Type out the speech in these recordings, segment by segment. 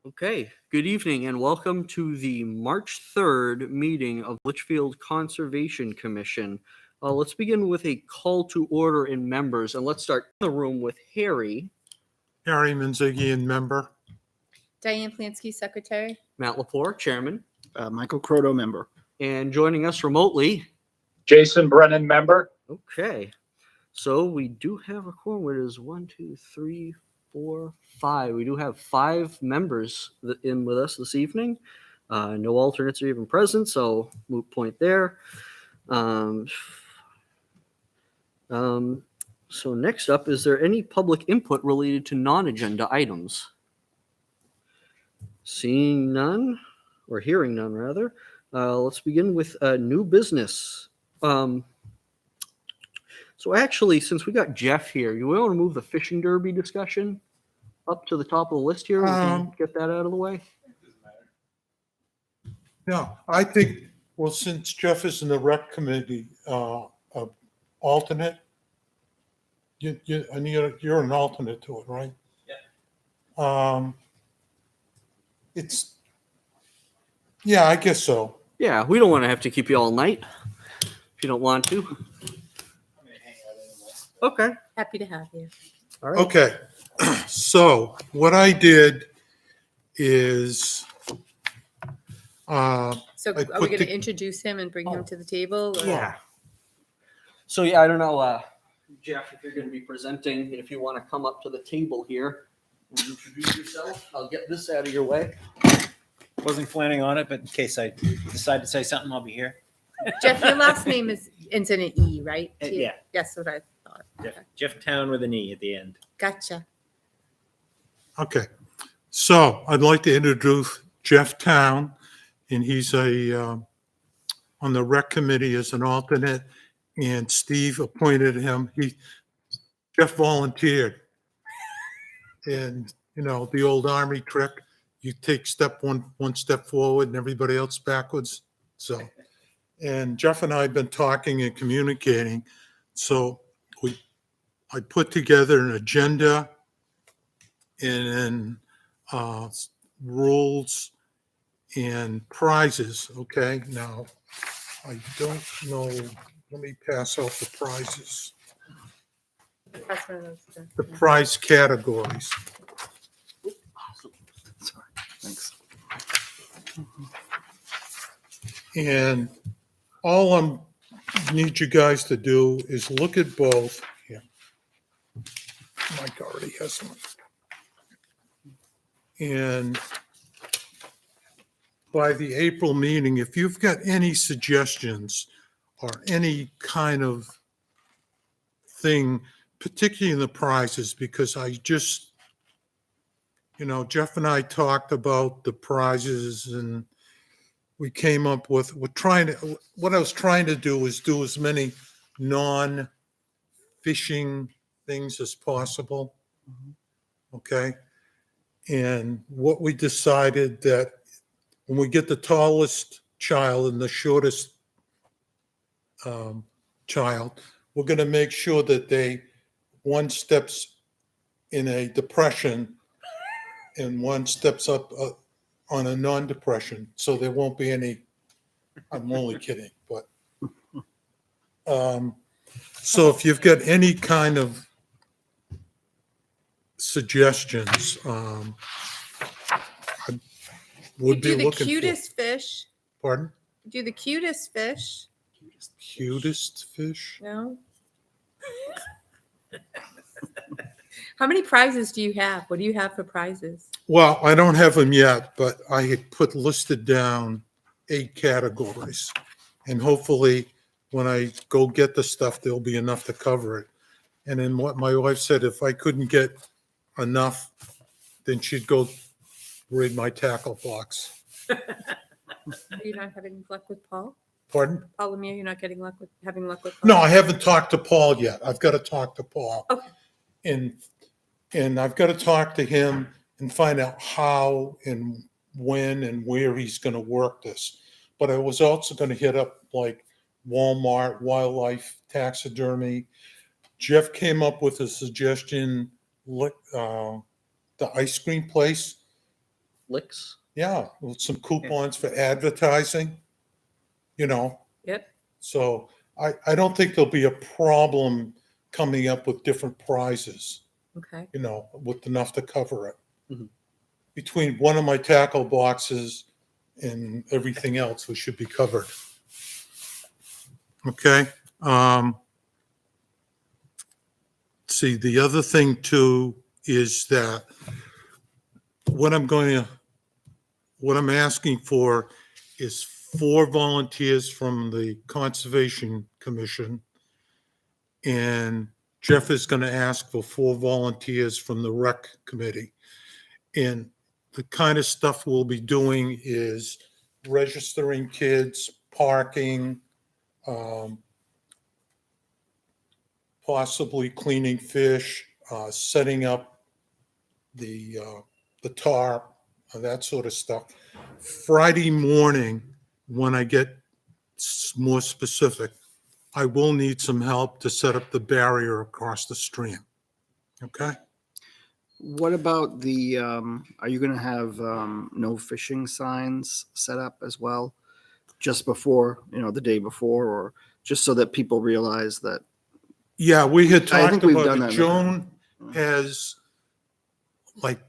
Okay, good evening and welcome to the March 3rd meeting of Litchfield Conservation Commission. Let's begin with a call to order in members, and let's start in the room with Harry, Harry Manzigian, member. Diane Plansky, secretary. Matt Lepore, chairman, Michael Croto, member. and joining us remotely. Jason Brennan, member. Okay, so we do have a quorum. It is 1, 2, 3, 4, 5. We do have 5 members in with us this evening. No alternates are even present, so moot point there. So next up, is there any public input related to non-agenda items? Seeing none, or hearing none rather, let's begin with new business. So actually, since we got Jeff here, you want to move the fishing derby discussion up to the top of the list here? We can get that out of the way. No, I think, well, since Jeff is in the rec committee, alternate, you're an alternate to it, right? Yeah. Yeah, I guess so. Yeah, we don't want to have to keep you all night if you don't want to. Okay. Happy to have you. All right. Okay, so what I did is, So I are we put going to the- introduce him and bring him to the table? or- Yeah. So yeah, I don't know, Jeff, if you're going to be presenting, and if you want to come up to the table here and introduce yourself, I'll get this out of your way. Wasn't planning on it, but in case I decide to say something, I'll be here. Jeff, your last name ends in an E, right? Yeah. That's what I thought. Jeff Town with an E at the end. Gotcha. okay. So I'd like to introduce Jeff Town, and he's on the rec committee as an alternate, and Steve appointed him. Jeff volunteered. And, the old Army trick, you take one step forward and everybody else backwards. So, and Jeff and I have been talking and communicating. So I put together an agenda and rules and prizes. Okay, now I don't know. Let me pass out the prizes. That's one of those. The prize categories. Sorry. Thanks. And all I need you guys to do is look at both. Here, Mike already has one. And by the April meeting, if you've got any suggestions or any kind of thing, particularly in the prizes, because I just, Jeff and I talked about the prizes and we came up with, what I was trying to do is do as many non-fishing things as possible. Okay. And what we decided that when we get the tallest child and the shortest child, we're going to make sure that one steps in a depression and one steps up on a non-depression, so there won't be any. I'm only kidding, but so if you've got any kind of suggestions, I would be Do the looking cutest fish. for. Pardon? Do the cutest fish. Cutest fish? No. How many prizes do you have? What do you have for prizes? Well, I don't have them yet, but I had listed down 8 categories. And hopefully when I go get the stuff, there'll be enough to cover it. And then what my wife said, if I couldn't get enough, then she'd go raid my tackle box. Are you not having luck with Paul? Pardon? Paul Lemire, you're not having luck with Paul? No, I haven't talked to Paul yet. I've got to talk to Paul. Okay. And I've got to talk to him and find out how and when and where he's going to work this. But I was also going to hit up like Walmart, wildlife, taxidermy. Jeff came up with a suggestion, the ice cream place. licks. Yeah, with some coupons for advertising, you know. Yep. So I don't think there'll be a problem coming up with different prizes, Okay. you know, with enough to cover it. Mhm. Between one of my tackle boxes and everything else, we should be covered. Okay. See, the other thing too is that what I'm asking for is 4 volunteers from the Conservation Commission. And Jeff is going to ask for 4 volunteers from the Rec Committee. And the kind of stuff we'll be doing is registering kids, parking, possibly cleaning fish, setting up the tarp, that sort of stuff. Friday morning, when I get more specific, I will need some help to set up the barrier across the stream. Okay? What about the, are you gonna have, no fishing signs set up as well? Just before, the day before, or just so that people realize that, Yeah, we had I talked think we've about done it. that in the Joan has like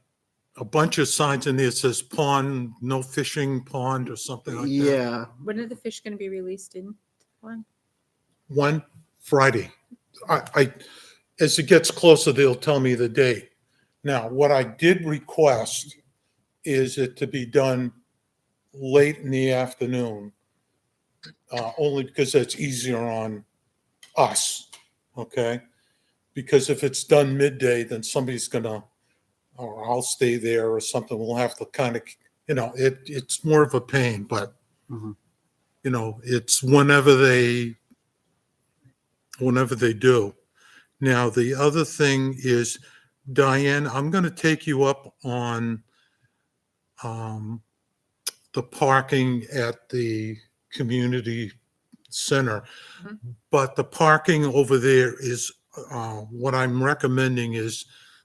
a bunch of signs in there that says pond, no fishing pond or something like that. yeah, When are the fish going to be released in one? One Friday. As it gets closer, they'll tell me the date. Now, what I did request is it to be done late in the afternoon, only because that's easier on us, okay? Because if it's done midday, then somebody's gonna, or I'll stay there or something. We'll have to kind of, it's more of a pain, but, Mhm. it's whenever they do. Now, the other thing is, Diane, I'm going to take you up on the parking at the community center. Mhm. But the parking over there is, what I'm recommending is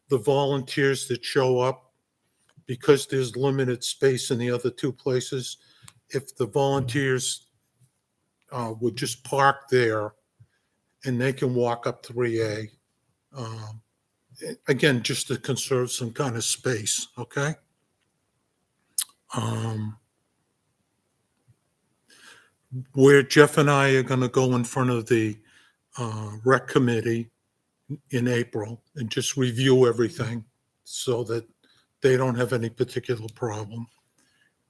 the volunteers that show up, because there's limited space in the other 2 places. If the volunteers would just park there and they can walk up 3A. Again, just to conserve some kind of space, okay? Where Jeff and I are going to go in front of the rec committee in April and just review everything so that they don't have any particular problem.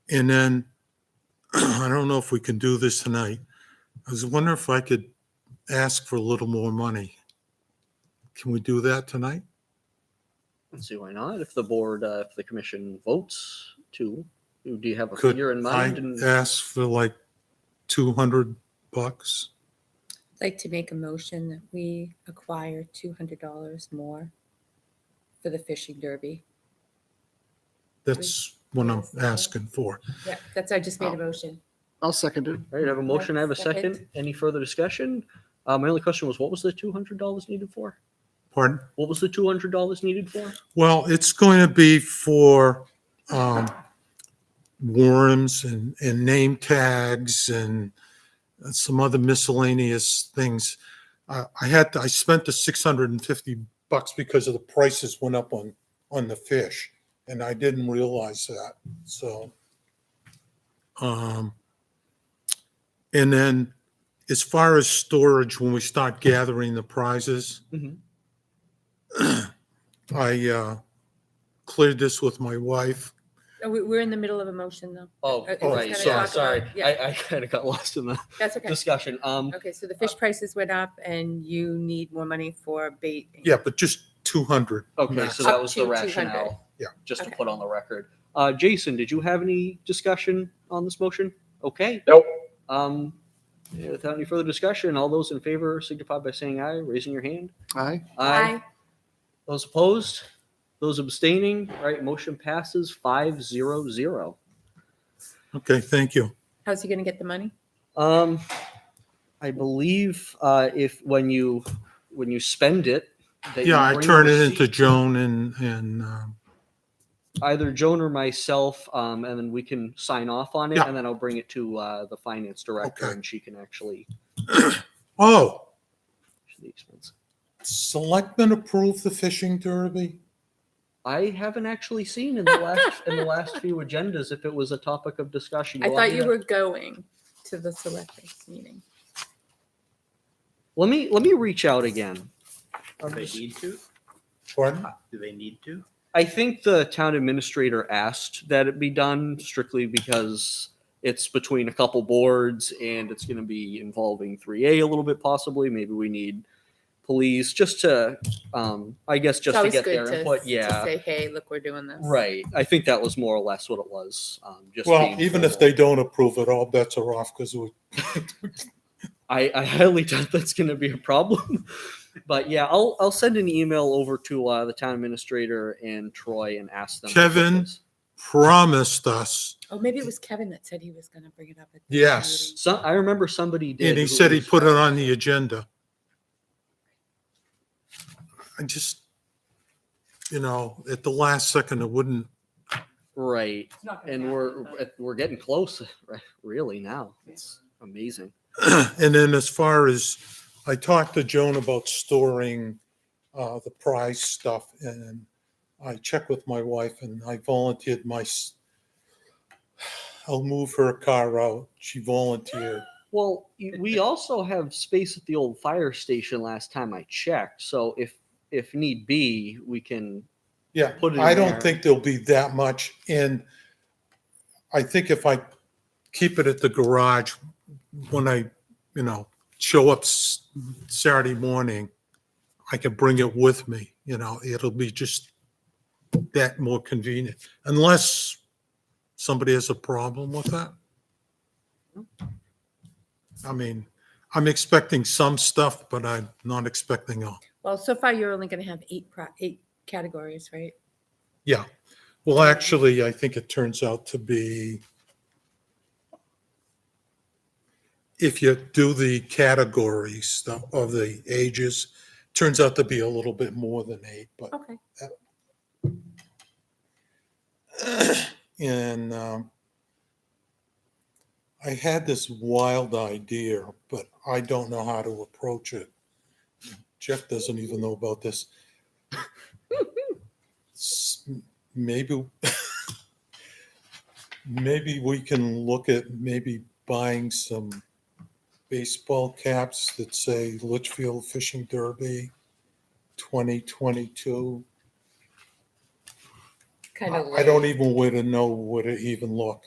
And then, I don't know if we can do this tonight. I was wondering if I could ask for a little more money. Can we do that tonight? Let's see why not. If the board, if the commission votes to, do you have a Could figure in I mind? And ask for like $200? I'd like to make a motion that we acquire $200 more for the fishing derby. That's what I'm asking for. Yeah, I just made a motion. I'll second it. all right, I have a motion. I have a Second. second. Any further discussion? My only question was, what was the $200 needed for? Pardon? What was the $200 needed for? Well, it's going to be for worms and name tags and some other miscellaneous things. I spent the $650 because of the prices went up on the fish, and I didn't realize that. So, and then as far as storage, when we start gathering the prizes, Mhm. I cleared this with my wife. Oh, we're in the middle of a motion though. Oh, It's right. kinda Sorry, talk sorry. about- yeah. I kind of got lost in the That's okay. discussion. Okay, so the fish prices went up and you need more money for bait. Yeah, but just 200. Okay, max. so that Up was to the 200. rationale. Yeah. Just to Okay. put on the record. Jason, did you have any discussion on this motion? Okay. Nope. Yeah, without any further discussion, all those in favor signify by saying aye, raising your hand. Aye. Aye. Those opposed? Those abstaining? All right, motion passes 5-0-0. Okay, thank you. How's he gonna get the money? I believe if when you spend it, that Yeah, you I bring turn the it into receipt. Joan and either Joan or myself, and then we can sign off on it, Yeah. and then I'll bring it to the finance director, Okay. and she can actually Oh, the expense. selectmen approve the fishing derby? I haven't actually seen in the last few agendas if it was a topic of discussion. I want thought me you to- were going to the selectmen's meeting. Let me reach out again. Do they need to? Pardon? Do they need to? I think the town administrator asked that it be done strictly because it's between a couple boards and it's going to be involving 3A a little bit possibly. Maybe we need police just to, I guess, It's just to always get good their input. to Yeah, say, hey, look, we're doing this. right. I think that was more or less what it was. Just Well, being even if formal. they don't approve it, all bets are off because I highly doubt that's going to be a problem. But yeah, I'll send an email over to the town administrator and Troy and ask them. to put Kevin? this. promised us. Oh, maybe it was Kevin that said he was going to bring it up. At the Yes. meeting. So I remember somebody did. And he who said he was- put it on the agenda. I just, at the last second, it wouldn't. Right, It's not gonna and happen, we're getting close. Really now, it's amazing. And then as far as, I talked to Joan about storing the prize stuff, and I checked with my wife and I volunteered I'll move her car out. She volunteered. Well, we also have space at the old fire station. Last time I checked, so if need be, we can. Yeah, Put it in I don't there. think there'll be that much. And I think if I keep it at the garage, when I, show up Saturday morning, I can bring it with me, it'll be just that more convenient, unless somebody has a problem with that. I mean, I'm expecting some stuff, but I'm not expecting all. Well, so far you're only going to have eight categories, right? Yeah. Well, actually, I think it turns out to be, if you do the categories of the ages, turns out to be a little bit more than 8, but, Okay. and I had this wild idea, but I don't know how to approach it. Jeff doesn't even know about this. Maybe we can look at maybe buying some baseball caps that say Litchfield Fishing Derby 2022. Kind of. I don't even want to know where to even look.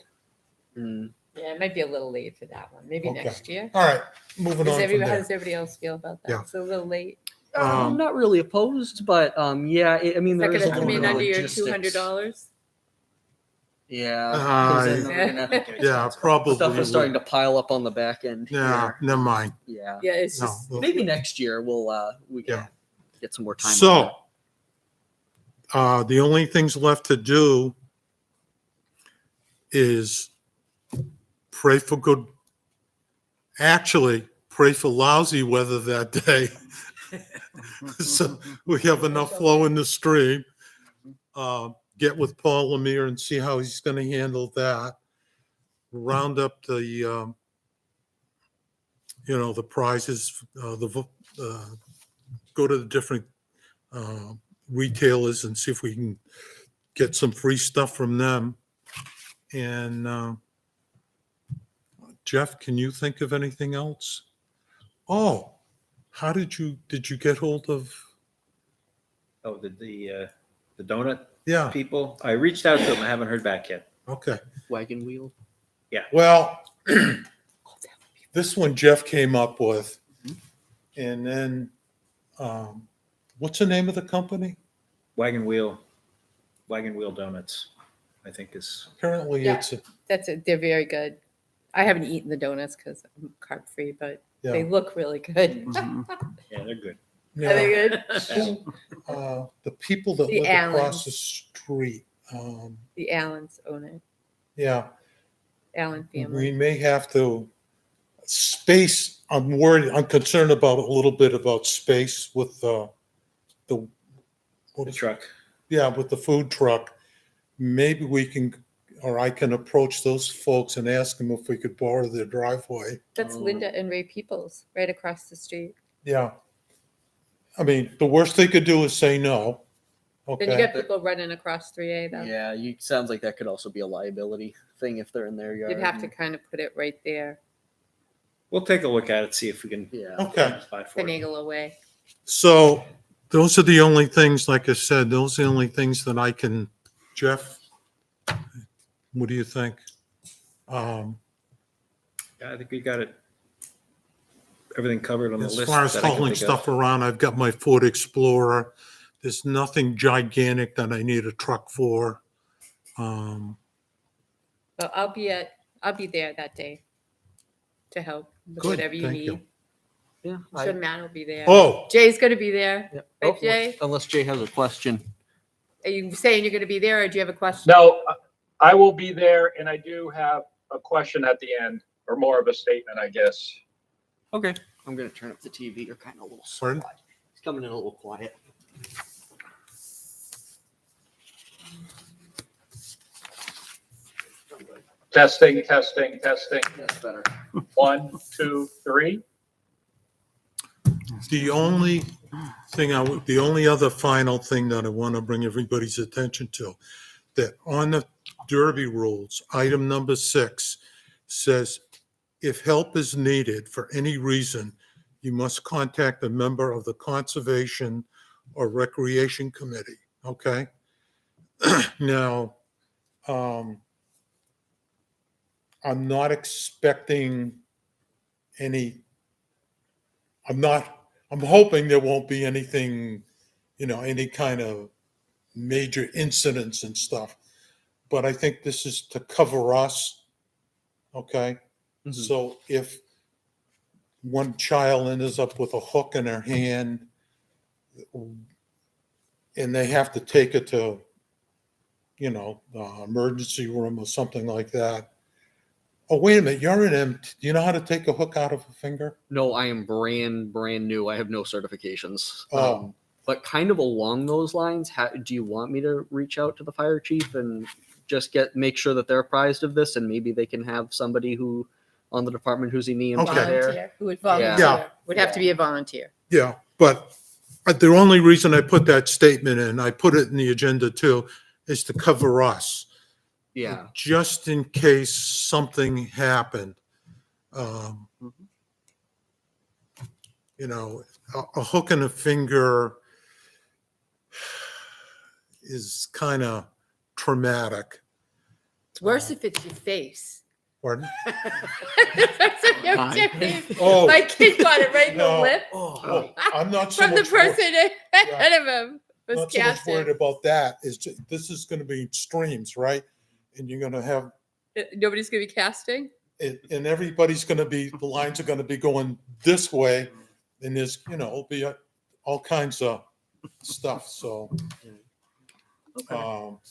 Mm. Yeah, it might be a little late for that one. Maybe Okay. next year. All right, moving on from How there. does everybody else feel about that? Yeah. It's a little late. I'm not really opposed, but yeah, I mean, Is that there is going a to come little in bit of under your logistics. $200? Yeah, 'cause then Yeah. we're gonna have to- Yeah, probably. stuff is starting to pile up on the back end. Yeah, here. never mind. Yeah. Yeah, it's No, just. well, Maybe next year we can Yeah. get some more time. on So, the only things left to do is pray for pray for lousy weather that day. So we have enough flow in the stream. Get with Paul Lemire and see how he's going to handle that. Round up the, the prizes, go to the different retailers and see if we can get some free stuff from them. And Jeff, can you think of anything else? Oh, how did you get hold of? Oh, the donut Yeah, people. I reached out to them. I haven't heard back yet. okay. Wagon wheel. Well, this one Jeff came up with, and then what's the name of the company? Wagon Wheel Donuts, I think is. Apparently, Yeah. it's They're very good. I haven't eaten the donuts because I'm carb free, but they yeah. look really good. Mhm. Yeah, they're good. Are they good? The people that The live across Allens. the street. The Allens own it. Yeah, Allen we family. may have to space. I'm concerned about a little bit about space with the what The is- truck. yeah, with the food truck. maybe we can, or I can approach those folks and ask them if we could borrow their driveway. That's Linda and Ray Peoples right across the street. Yeah. I mean, the worst they could do is say no. Then you Okay. got people running across 3A though. Yeah, sounds like that could also be a liability thing if they're in their yard. You'd have to kind of put it right there, We'll take a look at it, see if we can Yeah. Okay. find for it. finagle away. So those are the only things, like I said, those are the only things that I can, Jeff, what do you think? Yeah, I think we got it. Everything covered on the As list. far as that I can hauling think of. stuff around, I've got my Ford Explorer. There's nothing gigantic that I need a truck for. Well, I'll be there that day to help with Good, whatever you thank you. need. Yeah. I'm sure Matt will be there. Oh, Jay's gonna be there. Yeah. Right, Jay? Unless Jay has a question. Are you saying you're gonna be there or do you have a question? No, I will be there, and I do have a question at the end, or more of a statement, I guess. Okay. I'm gonna turn up the TV. You're kind of a little Pardon? quiet. It's coming in a little quiet. Testing, testing, testing. That's better. 1, 2, 3. the only thing the only other final thing that I want to bring everybody's attention to, that on the Derby rules, item number 6 says, if help is needed for any reason, you must contact a member of the Conservation or Recreation Committee, okay? Now, I'm not expecting any, I'm hoping there won't be anything, any kind of major incidents and stuff. But I think this is to cover us, okay? Mhm. So if one child ends up with a hook in their hand and they have to take it to, the emergency room or something like that. Oh, wait a minute, you're an M. Do you know how to take a hook out of a finger? No, I am brand new. I have no certifications. Oh. But kind of along those lines, do you want me to reach out to the fire chief and just make sure that they're apprised of this, and maybe they can have somebody who on the department who's an EMT Okay. there? Volunteer. Who would volunteer? Yeah. Would have to be a volunteer. Yeah, but the only reason I put that statement in, I put it in the agenda too, is to cover us. Yeah. Just in case something happened. Um, a hook in a finger is kind of traumatic. It's worse if it's your face. Pardon? Oh. My kid got it right in the No. lip Oh, I'm not so from the much person ahead of him. Was not so much worried casted. about that. This is going to be streams, right? And you're going to have Nobody's gonna be casting. it, and everybody's going to be, the lines are going to be going this way, and there's, it'll be all kinds of stuff. So, All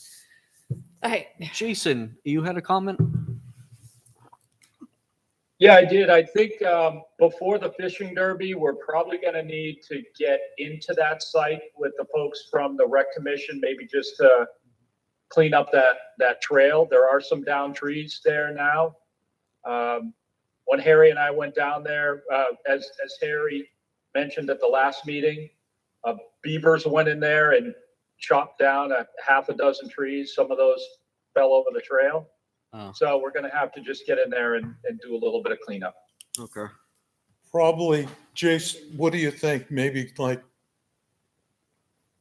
right. Jason, you had a comment? Yeah, I did. I think before the fishing derby, we're probably going to need to get into that site with the folks from the rec commission, maybe just to clean up that trail. There are some down trees there now. When Harry and I went down there, as Harry mentioned at the last meeting, beavers went in there and chopped down a half a dozen trees. Some of those fell over the trail. Oh. So we're going to have to just get in there and do a little bit of cleanup. Okay. probably, Jason, what do you think? Maybe like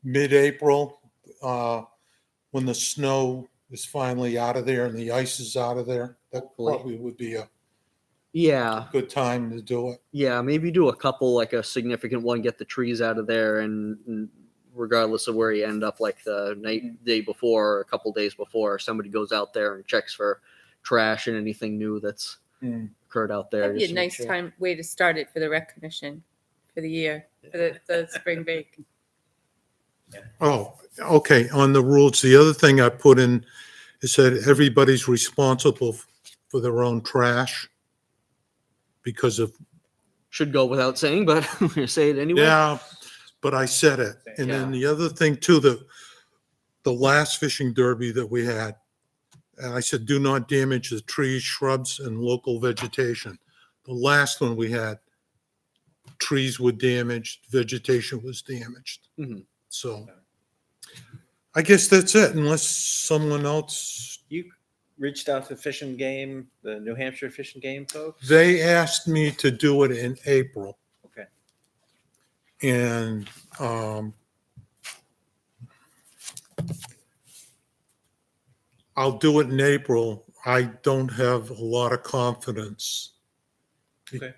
mid-April, when the snow is finally out of there and the ice is out of there? That Hopefully. probably would be a Yeah. good time to do it. Yeah, maybe do a couple, like a significant one, get the trees out of there, and regardless of where you end up, like the day before or a couple days before, somebody goes out there and checks for trash and anything new that's occurred out there. That'd be a just to make nice sure. way to start it for the rec commission for the year, for the spring break. Oh, okay, on the rules, the other thing I put in is that everybody's responsible for their own trash because of, Should go without saying, but I'm gonna say it anyway. yeah, but I said it. And then the other thing too, that the last fishing derby that we had, I said, do not damage the trees, shrubs, and local vegetation. The last one we had, trees were damaged, vegetation was damaged. Mhm. So I guess that's it, unless someone else, You reached out to Fish and Game, the New Hampshire Fish and Game folks? they asked me to do it in April. Okay. And I'll do it in April. I don't have a lot of confidence. Okay.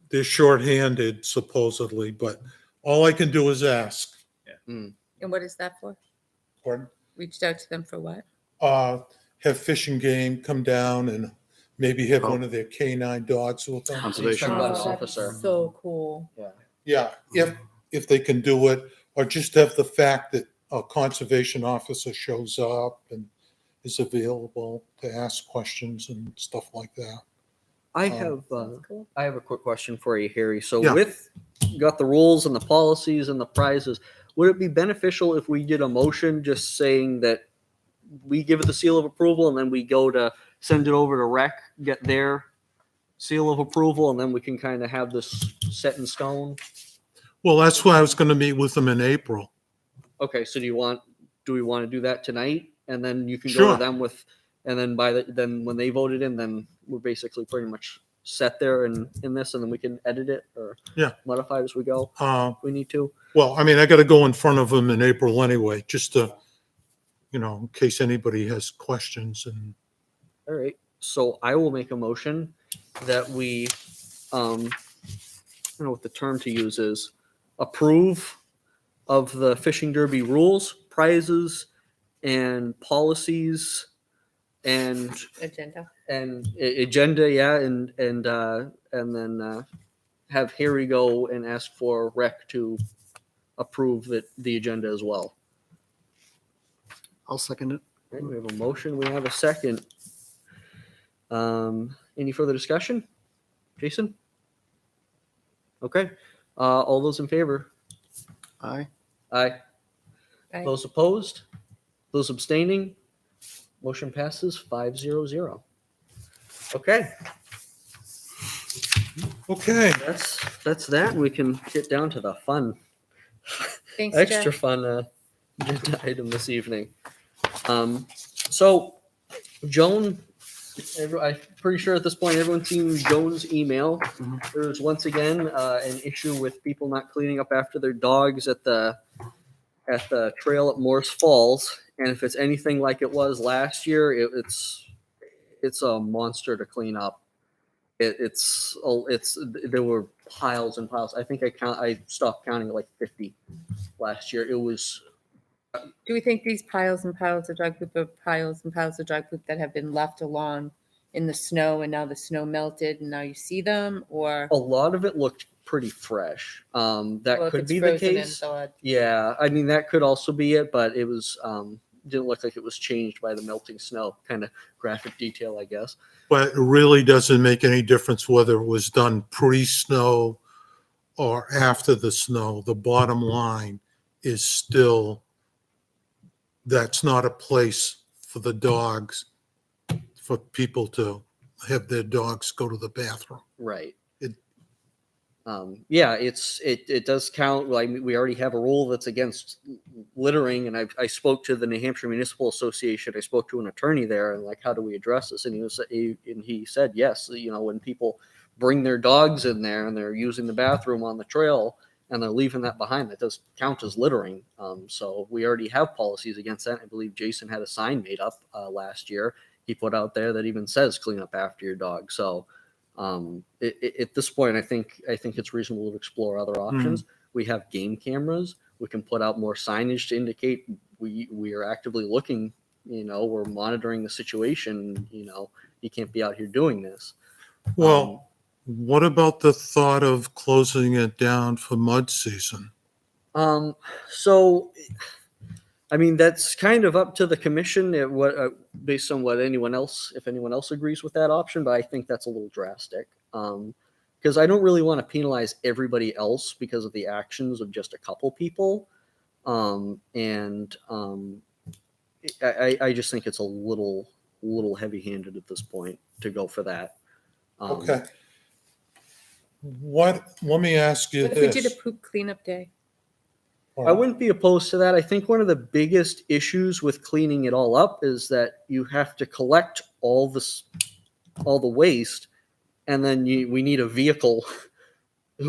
They're shorthanded supposedly, but all I can do is ask. And what is that for? Pardon? Reached out to them for what? Have Fish and Game come down and maybe have Oh. one of their canine dogs with them. Conservation Talking about an officer. officer. So cool. Yeah, if they can do it, or just have the fact that a conservation officer shows up and is available to ask questions and stuff like that. I have Sounds cool. I have a quick question for you, Harry. So Yeah. with you got the rules and the policies and the prizes, would it be beneficial if we did a motion just saying that we give it the seal of approval and then we go to send it over to rec, get their seal of approval, and then we can kind of have this set in stone? Well, that's why I was going to meet with them in April. Okay, so do we want to do that tonight? And then you can go Sure. to them with, and then then when they voted in, then we're basically pretty much set there in this, and then we can edit it or Yeah. modify it as we go. If we need to. Well, I mean, I got to go in front of them in April anyway, just to, in case anybody has questions. And All right. So I will make a motion that we, I don't know what the term to use is, approve of the fishing derby rules, prizes, and policies, and Agenda. agenda, yeah, and then have Harry go and ask for rec to approve the agenda as well. I'll second it. Okay, we have a motion. We have a second. Any further discussion? Jason? Okay. All those in favor? Aye. Aye. Aye. Those opposed? Those abstaining? Motion passes 5-0-0. Okay, okay, that's that. We can get down to the fun, Thanks, extra Jeff. fun agenda item this evening. So Joan, I'm pretty sure at this point everyone's seen Joan's email. Mhm. There's once again an issue with people not cleaning up after their dogs at the trail at Morse Falls, and if it's anything like it was last year, it's a monster to clean up. It's there were piles and piles. I think I stopped counting at like 50 last year. It was Do we think these piles and piles of dog poop are piles and piles of dog poop that have been left along in the snow and now the snow melted and now you see them? Or a lot of it looked pretty fresh. That well, if could it's be the frozen in case. thawed? Yeah, I mean that could also be it, but it was didn't look like it was changed by the melting snow. Kind of graphic detail, I guess. but it really doesn't make any difference whether it was done pre-snow or after the snow. The bottom line is still, that's not a place for the dogs, for people to have their dogs go to the bathroom. Right. It- Yeah, it does count. Like we already have a rule that's against littering, and I spoke to the New Hampshire Municipal Association. I spoke to an attorney there, and like, how do we address this? And he said yes. When people bring their dogs in there and they're using the bathroom on the trail and they're leaving that behind, that does count as littering. So we already have policies against that. I believe Jason had a sign made up last year. He put out there that even says clean up after your dog. So at this point, I think it's reasonable to explore other options. We have game cameras. We can put out more signage to indicate we are actively looking. We're monitoring the situation. You can't be out here doing this. Well, what about the thought of closing it down for mud season? So, I mean, that's kind of up to the commission based on what if anyone else agrees with that option, but I think that's a little drastic. Because I don't really want to penalize everybody else because of the actions of just a couple people. And I just think it's a little heavy-handed at this point to go for that. Okay. Let me ask you What if we did a this. poop cleanup day? I wouldn't be opposed to that. I think one of the biggest issues with cleaning it all up is that you have to collect all the waste, and then we need a vehicle,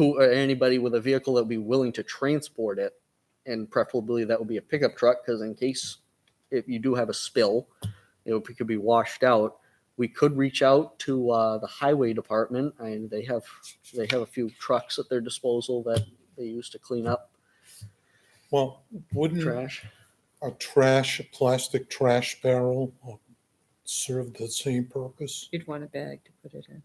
or anybody with a vehicle that would be willing to transport it, and preferably that would be a pickup truck, because in case if you do have a spill, it could be washed out. We could reach out to the highway department, and they have a few trucks at their disposal that they use to clean up Well, wouldn't trash. a plastic trash barrel serve the same purpose? You'd want a bag to put it in.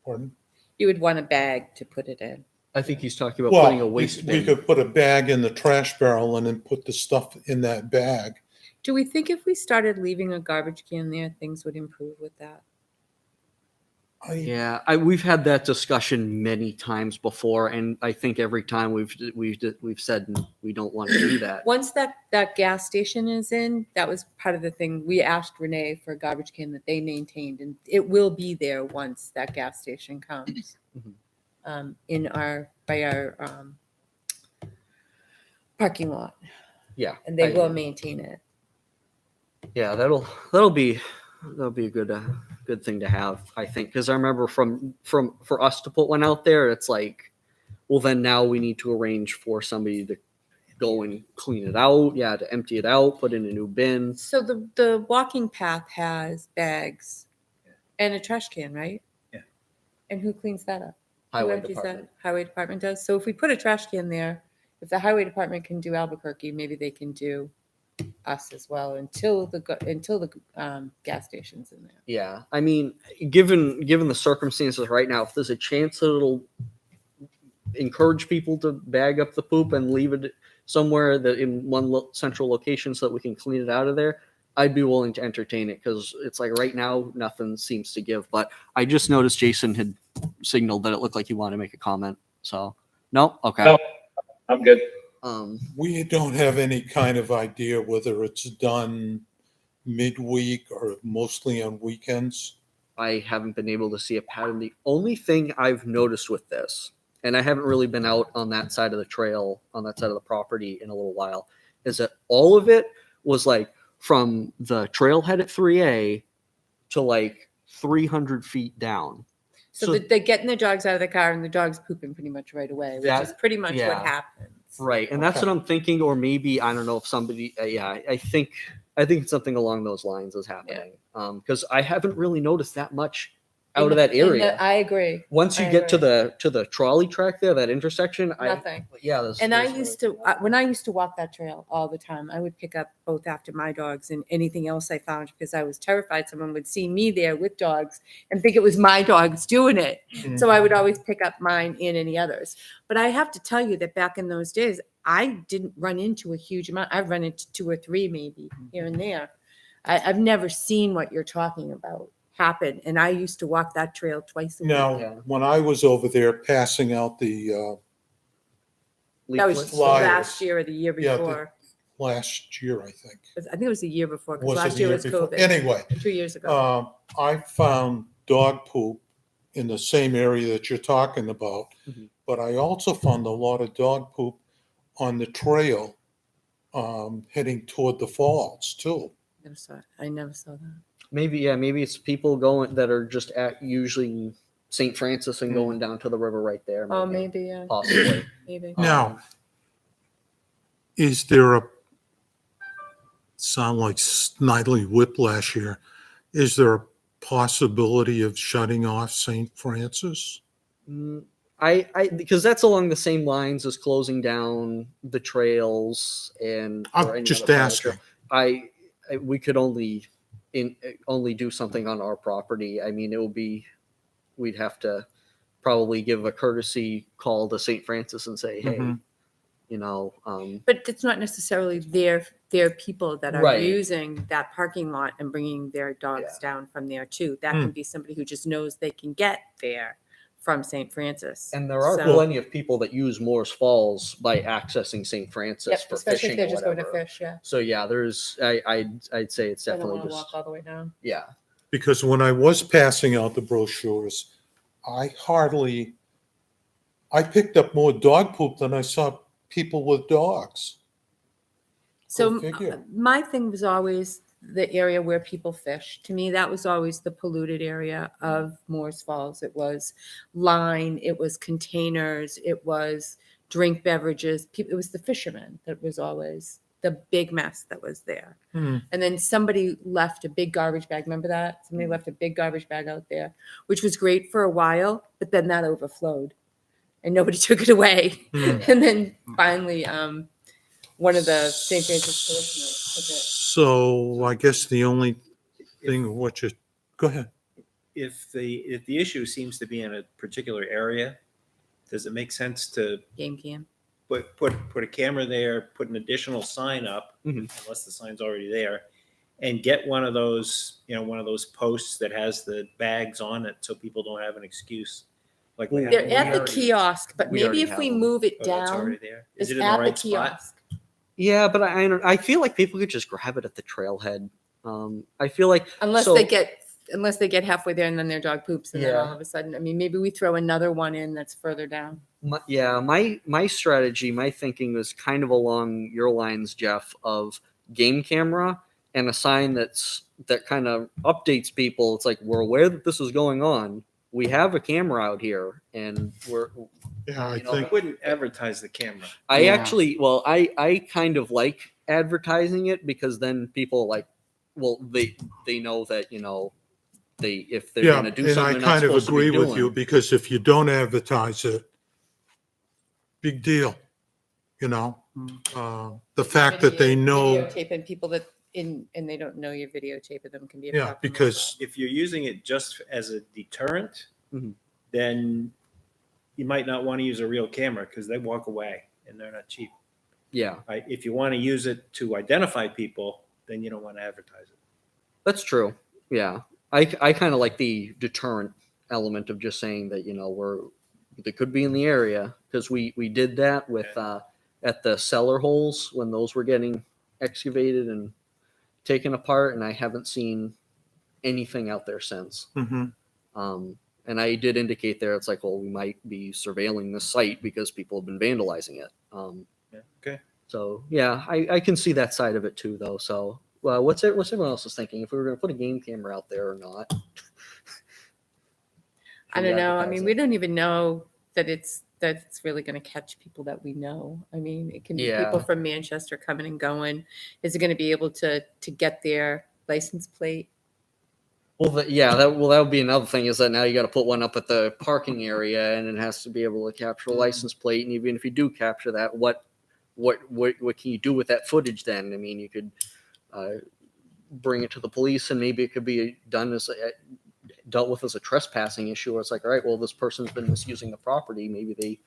Pardon? You would want a bag to put it in. I think he's talking about putting a Well, waste we bin. could put a bag in the trash barrel and then put the stuff in that bag. Do we think if we started leaving a garbage can there, things would improve with that? Yeah, we've had that discussion many times before, and I think every time we've said we don't want to do that. Once that gas station is in, that was part of the thing. We asked Renee for a garbage can that they maintained, and it will be there once that gas station comes. Mhm. By our parking lot, Yeah, and they will maintain it. Yeah, that'll be a good thing to have, I think, because I remember for us to put one out there, it's like, well, then now we need to arrange for somebody to go and clean it out, to empty it out, put in a new bin. So the walking path has bags and a trash can, right? Yeah. And who cleans that up? Who Highway empties that? department. Highway department does. So if we put a trash can there, if the highway department can do Albuquerque, maybe they can do us as well until the gas station's in there. Yeah, I mean, given the circumstances right now, if there's a chance that it'll encourage people to bag up the poop and leave it somewhere that in one central location so that we can clean it out of there, I'd be willing to entertain it, because it's like right now nothing seems to give. But I just noticed Jason had signaled that it looked like he wanted to make a comment. So no, okay. No, I'm good. We don't have any kind of idea whether it's done midweek or mostly on weekends. I haven't been able to see a pattern. The only thing I've noticed with this, and I haven't really been out on that side of the trail, on that side of the property in a little while, is that all of it was like from the trailhead at 3A to like 300 feet down. So they're getting the dogs out of the car and the dog's pooping pretty much right away, which That- is pretty much yeah. what happens. Right, and that's Okay. what I'm thinking, or maybe I don't know if somebody. I think it's something along those lines is happening. Because I haven't really noticed that much out of that area. I agree. Once you I get to agree. the trolley track there, that intersection, Nothing. There's, I used to, when I used to walk that trail all the time, I would pick up both after my dogs and anything else I found, because I was terrified someone would see me there with dogs and think it was my dogs doing it. So I would always pick up mine and any others. But I have to tell you that back in those days, I didn't run into a huge amount. I've run into 2 or 3 maybe here and there. I've never seen what you're talking about happen. And I used to walk that trail twice a week. Now, Yeah. when I was over there passing out the That was leaflets. Flyers. last year or the year Yeah, before. last year, I think. I think it was the year before, because Was it last the year year was before? COVID. Anyway, 2 years ago. I found dog poop in the same area that you're talking about, Mhm. but I also found a lot of dog poop on the trail heading toward the falls too. I never saw that. Maybe it's people going that are just at usually St. Francis and going down to the river right there. Oh, maybe, yeah, Possibly. maybe. Now, is there a sound like snidely whiplash here? Is there a possibility of shutting off St. Francis? I because that's along the same lines as closing down the trails and. or I'm any just other part of the asking. trail. We could only do something on our property. I mean, we'd have to probably give a courtesy call to St. Francis and say, hey, Mhm. But it's not necessarily their people that are Right. using that parking lot and bringing their dogs down from there too. That can be somebody who just knows they can get there from St. Francis. And there are So- plenty of people that use Morris Falls by accessing St. Francis Yep, for especially fishing if they're or just going to whatever. fish, yeah. So yeah, I'd say it's They don't definitely want to just walk all the way down. yeah. Because when I was passing out the brochures, I picked up more dog poop than I saw people with dogs. So figure. my thing was always the area where people fish. To me, that was always the polluted area of Moores Falls. It was line, it was containers, it was drink beverages. It was the fishermen that was always the big mess that was there. Hmm. And then somebody left a big garbage bag. Remember that? Somebody left a big garbage bag out there, which was great for a while, but then that overflowed and nobody took it away. Hmm. And then finally, one of the St. Francis parishioners took it. So I guess the only thing, go ahead. If the issue seems to be in a particular area, does it make sense to Game cam. put a camera there, put an additional sign up, Mhm. unless the sign's already there, and get one of those posts that has the bags on it so people don't have an excuse. Like we have. They're we at the already- kiosk, but we maybe already if have we them. move it Oh, that's already down, there. it's Is it in at the the right spot? kiosk. Yeah, but I feel like people could just grab it at the trailhead. I feel like Unless so- they get halfway there and then their dog poops and then Yeah. all of a sudden, I mean, maybe we throw another one in that's further down. my strategy, my thinking was kind of along your lines, Jeff, of game camera and a sign that kind of updates people. It's like we're aware that this is going on. We have a camera out here, and Yeah, I You know, I think, wouldn't advertise the camera. I Yeah. actually, well, I kind of like advertising it because then people like, well, they know that if they're yeah, going to do and I something they're not kind of supposed to be agree with you doing. because if you don't advertise it, big deal, you know? The fact that they know, Videotaping people and they don't know you're videotaping them can be a yeah, problem. because, If you're using it just as a deterrent, Mhm. then you might not want to use a real camera because they walk away and they're not cheap. Yeah, Right? If you want to use it to identify people, then you don't want to advertise it. that's true. Yeah, I kind of like the deterrent element of just saying that they could be in the area because we did that with at the cellar holes when those were getting excavated and taken apart, and I haven't seen anything out there since. mhm. And I did indicate there, it's like, well, we might be surveilling this site because people have been vandalizing it. Yeah. Okay. So yeah, I can see that side of it too, though. So what's everyone else is thinking? If we were going to put a game camera out there or not? I don't know. I mean, we don't. don't even know that it's really going to catch people that we know. I mean, it can be Yeah. people from Manchester coming and going. Is it going to be able to get their license plate? Well, that would be another thing is that now you got to put one up at the parking area, and it has to be able to capture a license plate. And even if you do capture that, what can you do with that footage then? I mean, you could bring it to the police, and maybe it could be done as dealt with as a trespassing issue. Where it's like, all right, well, this person's been misusing the property. Maybe they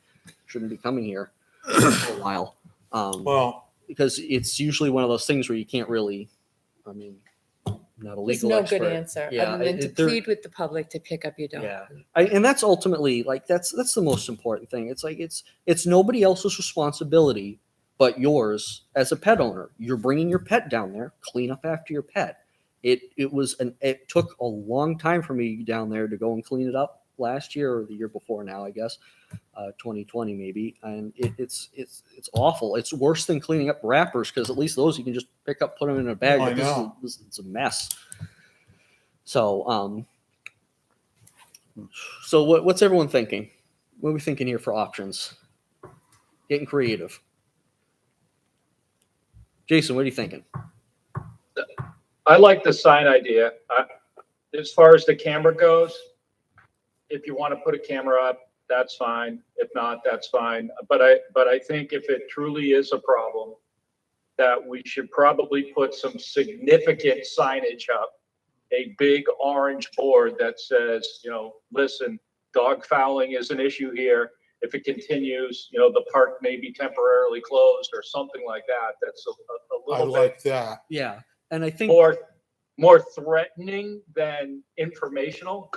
shouldn't be coming here for a while. Well, Because it's usually one of those things where you can't really, I mean, I'm not a There's legal no expert. good answer Yeah, other than to there- plead with the public to pick up your dog. Yeah, and that's ultimately like that's the most important thing. It's like it's nobody else's responsibility but yours as a pet owner. You're bringing your pet down there, clean up after your pet. It took a long time for me down there to go and clean it up last year or the year before now, I guess, 2020 maybe, and it's awful. It's worse than cleaning up wrappers because at least those you can just pick up, put them in a bag. Oh, I But know. it's a mess. So so what's everyone thinking? What are we thinking here for options? Getting creative. Jason, what are you thinking? I like the sign idea. As far as the camera goes, if you want to put a camera up, that's fine. If not, that's fine. But I think if it truly is a problem, that we should probably put some significant signage up, a big orange board that says, listen, dog fouling is an issue here. If it continues, the park may be temporarily closed or something like that. That's a I little like bit that. Yeah, and I think more threatening than informational.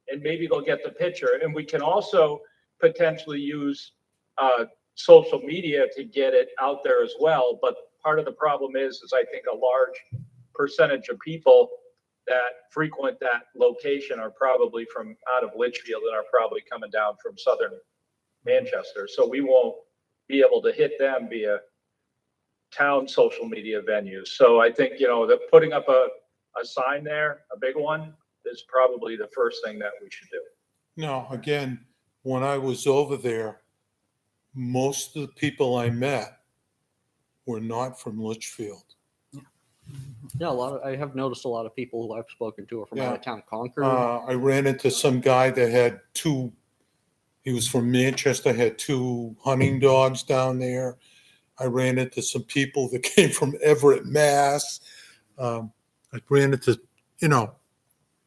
and maybe they'll get the picture. And we can also potentially use social media to get it out there as well. But part of the problem is I think a large percentage of people that frequent that location are probably from out of Litchfield and are probably coming down from southern Manchester. So we won't be able to hit them via town social media venues. So I think, that putting up a sign there, a big one, is probably the first thing that we should do. No, again, when I was over there, most of the people I met were not from Litchfield. Yeah, I have noticed a lot of people who I've spoken to are from Yeah. out of town, Concord. I ran into some guy that had he was from Manchester, had 2 hunting dogs down there. I ran into some people that came from Everett, Mass. I ran into,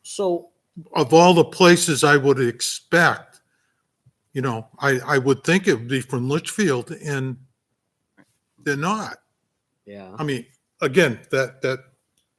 So of all the places I would expect, I would think it would be from Litchfield, and they're not. yeah, I mean, again, that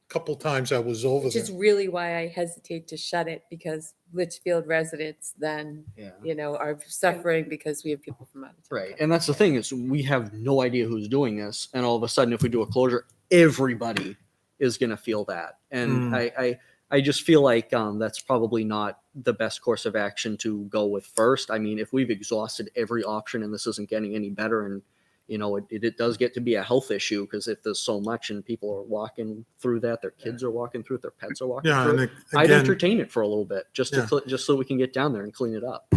couple times I was over Which there. is really why I hesitate to shut it, because Litchfield residents then, yeah. are suffering because we have people from out of town. Right. And that's the thing is we have no idea who's doing this. And all of a sudden, if we do a closure, everybody is going to feel that. And I just feel like that's probably not the best course of action to go with first. I mean, if we've exhausted every option and this isn't getting any better, and it does get to be a health issue, because if there's so much and people are walking through that, their kids are walking through it, their pets are walking Yeah, through and it, I'd again, entertain it for a little bit just Yeah. just so we can get down there and clean it up.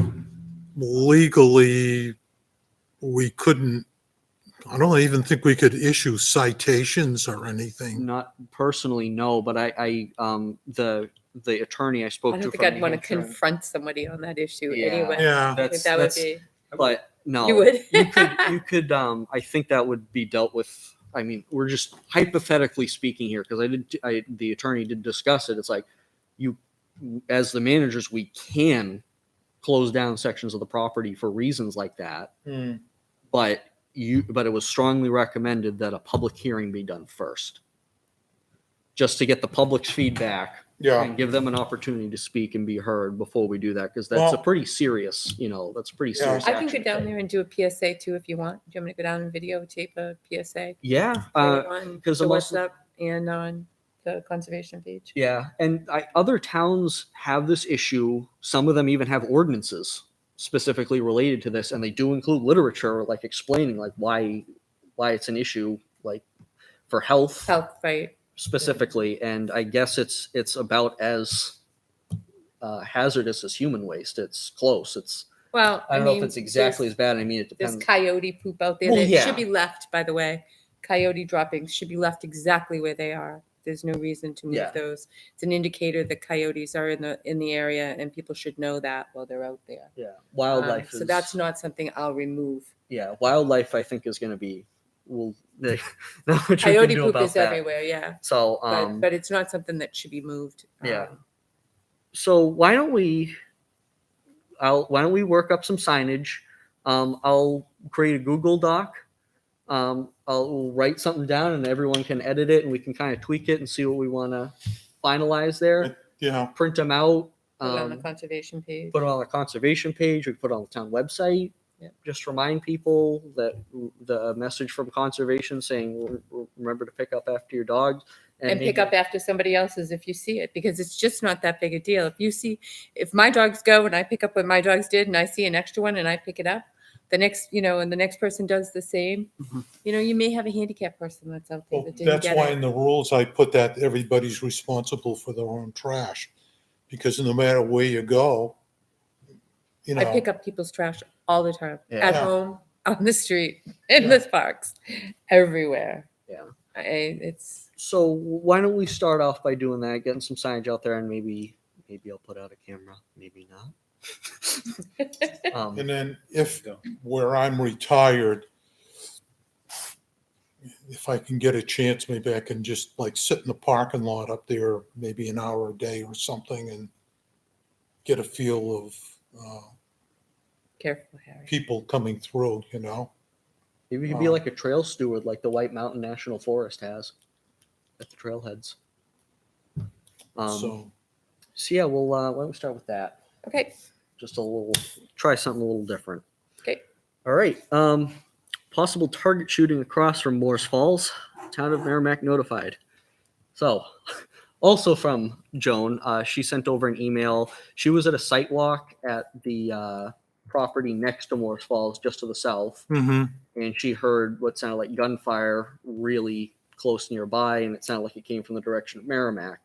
legally, we couldn't, I don't even think we could issue citations or anything. Not personally, no, but the attorney I spoke I to don't think from I'd New want to Hampshire- confront somebody on that issue Yeah. anyway. Yeah, I think that would be, But no, you would. you could. I think that would be dealt with. I mean, we're just hypothetically speaking here, because the attorney did discuss it. It's like as the managers, we can close down sections of the property for reasons like that. Mm. But it was strongly recommended that a public hearing be done first, just to get the public's feedback Yeah, and give them an opportunity to speak and be heard before we do that, because that's a Well- pretty serious, that's a pretty Yeah. serious. I can action go to down take. there and do a PSA too if you want. Do you want me to go down and videotape a PSA? Yeah, On 'cause the I'm also- WhatsApp and on the conservation page? yeah, and other towns have this issue. Some of them even have ordinances specifically related to this, and they do include literature, like explaining like why it's an issue, like for health Health, right? specifically. And I guess it's about as hazardous as human waste. It's close. It's Well, I don't know if mean, it's exactly as bad. I mean, it There's depends. coyote poop out there Well, that yeah. should be left, by the way. Coyote droppings should be left exactly where they are. There's no reason to move Yeah. those. It's an indicator that coyotes are in the area, and people should know that while they're out there. Yeah, wildlife. So that's not something I'll remove. Yeah, wildlife. I think is going to be not much we can Coyote do poop about is that. everywhere, yeah. So But it's not something that should be moved. Yeah. So why don't we work up some signage? I'll create a Google Doc. I'll write something down and everyone can edit it and we can kind of tweak it and see what we want to finalize there. yeah, Print them out. Put it on the conservation page. Put it on the conservation page. We put it on the town website. Yeah. Just remind people that the message from conservation saying remember to pick up after your dogs And pick up after somebody else's if you see it, because it's just not that big a deal. If my dogs go and I pick up what my dogs did and I see an extra one and I pick it up, the next, and the next person does the same, Mhm. you may have a handicapped person that's out there well, that didn't that's get why it. in the rules I put that everybody's responsible for their own trash, because no matter where you go, I pick up people's trash all the time, Yeah. at Yeah. home, on the street, in Yeah. the parks, everywhere. Yeah. It's So why don't we start off by doing that, getting some signage out there, and maybe I'll put out a camera, maybe not. And then where I'm retired, if I can get a chance, maybe I can just like sit in the parking lot up there, maybe an hour a day or something, and get a feel of careful, Harry. people coming through, Maybe you could be like a trail steward, like the White Mountain National Forest has at the trailheads. So So, yeah, well, why don't we start with that? Okay. Just a little, try something a little different. Okay. All right. Possible target shooting across from Morse Falls. Town of Merrimack notified. So, also from Joan, she sent over an email. She was at a site walk at the property next to Morse Falls, just to the south, Mm-hmm. and she heard what sounded like gunfire really close nearby, and it sounded like it came from the direction of Merrimack.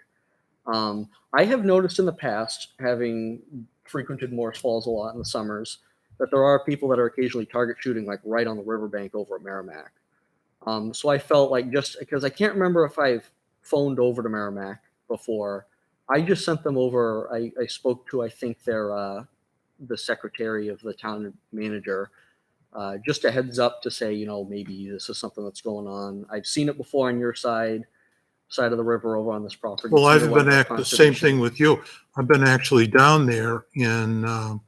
I have noticed in the past, having frequented Morse Falls a lot in the summers, that there are people that are occasionally target shooting like right on the riverbank over at Merrimack. So I felt like, just because I can't remember if I've phoned over to Merrimack before, I just sent them over. I spoke to, I think, their the secretary of the town manager, just a heads up to say, maybe this is something that's going on. I've seen it before on your side of the river over on this property. Well, It's I've near one been of our at the same conservation- thing with you. I've been actually down there and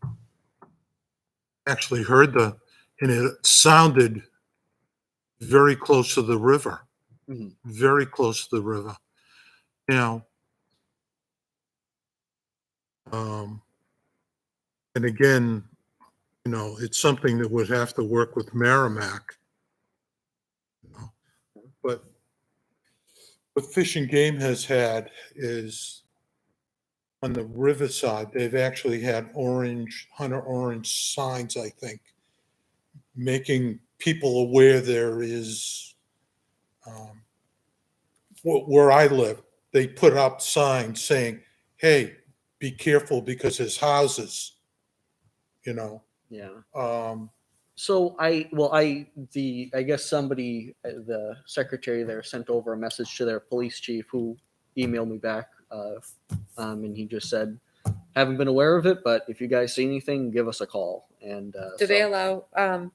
actually heard and it sounded very close to the river, Mhm. very close to the river. Now, and again, it's something that would have to work with Merrimack. But what Fish and Game has had is on the riverside, they've actually had hunter orange signs, I think, making people aware there is, where I live, they put up signs saying, hey, be careful because there's houses, Yeah. Um, So I guess somebody, the secretary there, sent over a message to their police chief, who emailed me back, and he just said, haven't been aware of it, but if you guys see anything, give us a call. And Do they so, allow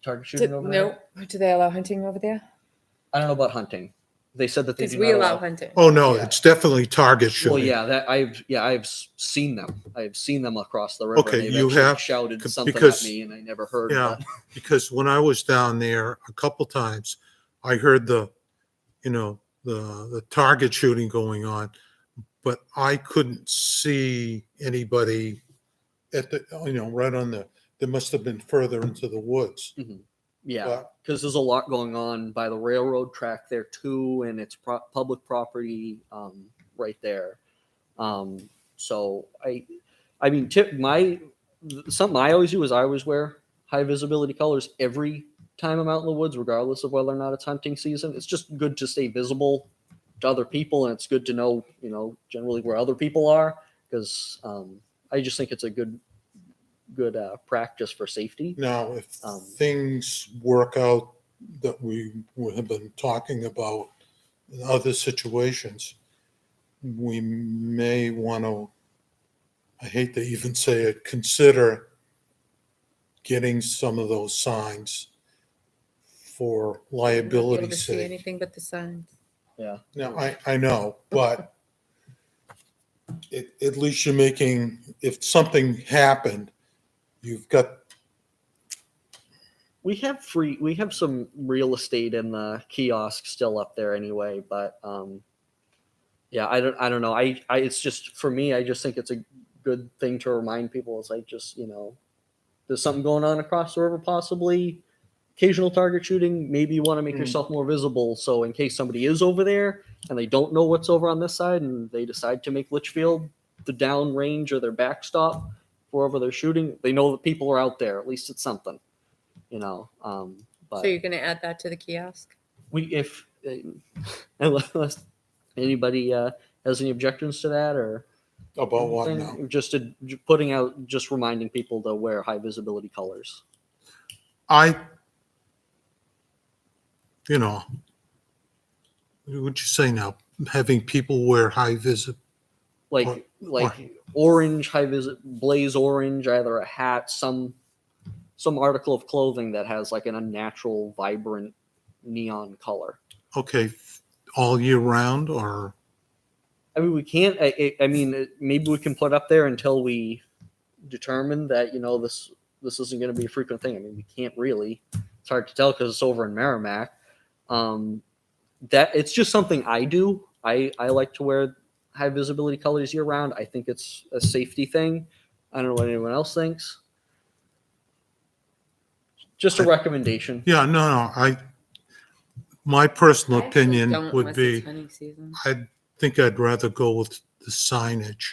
target shooting over there? no? Do they allow hunting over there? I don't know about hunting. They said that they Because do we not allow allow. hunting. oh no, Yeah. it's definitely target Well, shooting. yeah, I've seen them. I've seen them across the river. Okay, They've you actually have- shouted something because- at me, and I never heard. Yeah. But Because when I was down there a couple times, I heard the target shooting going on, but I couldn't see anybody at the, right on they must have been further into the woods. yeah, But- because there's a lot going on by the railroad track there too, and it's public property right there. So I mean, something I always do is I always wear high visibility colors every time I'm out in the woods, regardless of whether or not it's hunting season. It's just good to stay visible to other people, and it's good to know, generally where other people are, because I just think it's a good practice for safety. Now, if Um, things work out that we have been talking about in other situations, we may want to, I hate to even say it, consider getting some of those signs for Be able to liability's see sake. anything but the signs. Yeah. Now, I know, but at least you're making, if something happened, you've got, We have some real estate in the kiosk still up there anyway, but yeah, I don't know. It's just, for me, I just think it's a good thing to remind people. It's like, just, there's something going on across the river, possibly occasional target shooting. Maybe you want to make yourself more visible, so in case somebody is over there and they don't know what's over on this side, and they decide to make Litchfield the down range or their backstop wherever they're shooting, they know that people are out there. At least it's something. But So you're going to add that to the kiosk? if unless anybody has any objections to that, or about what now? anything, just reminding people to wear high visibility colors. What would you say now? Having people wear high visit, Like Or- orange, blaze orange, either a hat, some article of clothing that has like an unnatural vibrant neon color. okay, all year round, or I mean, we can't. I mean, maybe we can put up there until we determine that this isn't going to be a frequent thing. I mean, we can't really. It's hard to tell because it's over in Merrimack. That it's just something I do. I like to wear high visibility colors year round. I think it's a safety thing. I don't know what anyone else thinks. Just a recommendation. Yeah, my personal I actually opinion don't would unless be, it's hunting season. I think I'd rather go with the signage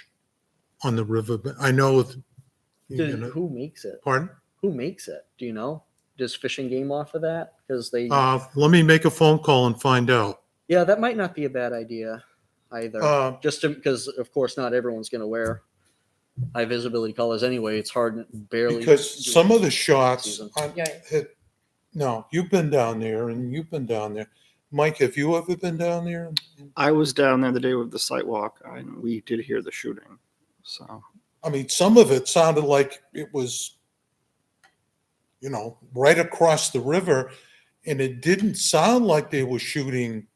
on the river. But I know, Who makes it? pardon? Who makes it? Do you know? Does Fish and Game offer that? Because they, Let me make a phone call and find out. yeah, that might not be a bad idea either. Just because, of course, not everyone's going to wear high visibility colors anyway. It's hard, barely. Because some of the shots, season. no, you've been down there and you've been down there. Mike, have you ever been down there? I was down there the day of the site walk, and we did hear the shooting. So I mean, some of it sounded like it was, right across the river, and it didn't sound like they were shooting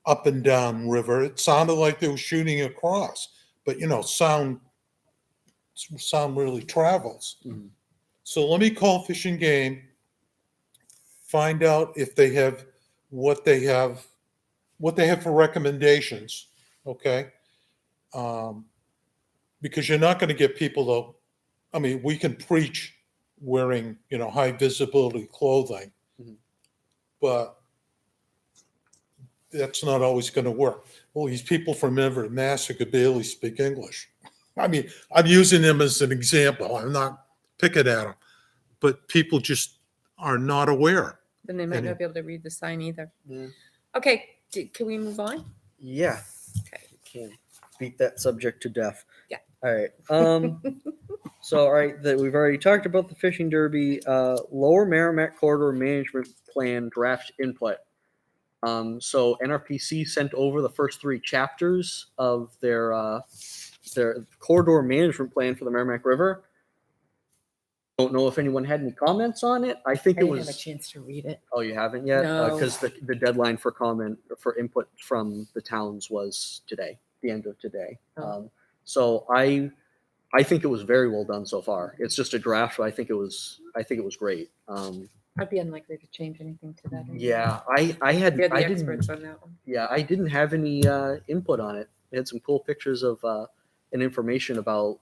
up and down river. It sounded like they were shooting across, but sound really travels. Mhm. So let me call Fish and Game, find out if they have what they have for recommendations. Okay. Because you're not going to get people to, I mean, we can preach wearing, high visibility clothing, Mhm. but that's not always going to work. Well, these people from Merrimack could barely speak English. I mean, I'm using them as an example. I'm not picking at them, but people just are not aware. Then they might not be able to read the sign either. Yeah. Okay, can we move on? Yeah. Okay. Can't beat that subject to death. Yeah. All right. So, all right, that we've already talked about the fishing derby, Lower Merrimack Corridor Management Plan draft input. So NRPC sent over the first 3 chapters of their corridor management plan for the Merrimack River. Don't know if anyone had any comments on it. I think I it didn't was. have a chance to read it. Oh, you haven't yet? No. Because the deadline for input from the towns was today, the end of today. Oh. So I think it was very well done so far. It's just a draft, but I think it was great. I'd be unlikely to change anything to that. anyway. Yeah, I had We're the I experts didn't on that one. yeah I didn't have any input on it. It had some cool pictures of and information about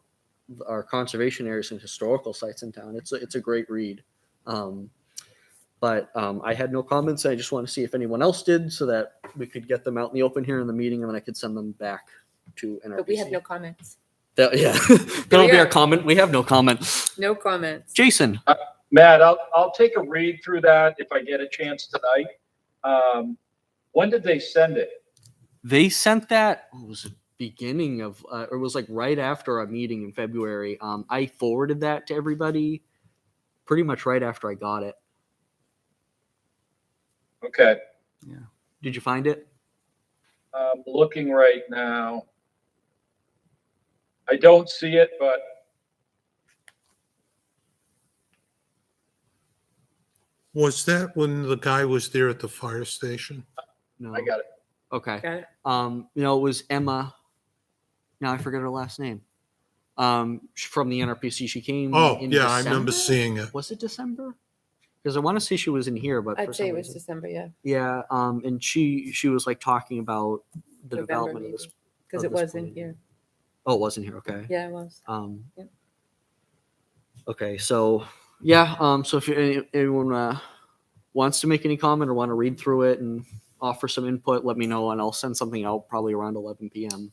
our conservation areas and historical sites in town. It's a great read. But I had no comments. I just want to see if anyone else did, so that we could get them out in the open here in the meeting, and then I could send them back to NRPC. But we have no comments. Yeah, that'll be are. our comment. We have no comment. No comments. Jason, Matt, I'll take a read through that if I get a chance tonight. When did they send it? they sent that. What was it? Beginning of, or it was like right after a meeting in February. I forwarded that to everybody pretty much right after I got it. Okay, Did you find it? I'm looking right now. I don't see it, but Was that when the guy was there at the fire station? No. I got it. Okay. Got it. It was Emma. Now I forget her last name. From the NRPC, she came. Oh, in yeah, I remember December? seeing it. Was it December? Because I want to say she was in here, but for I'd say some it was reason- December, yeah. Yeah. And she was like talking about the November development maybe. of this. Because of it this was in plan. here. Oh, it wasn't here. Okay. Yeah, it was. Yep. Okay, so yeah, so if anyone wants to make any comment or want to read through it and offer some input, let me know, and I'll send something out probably around 11 p.m.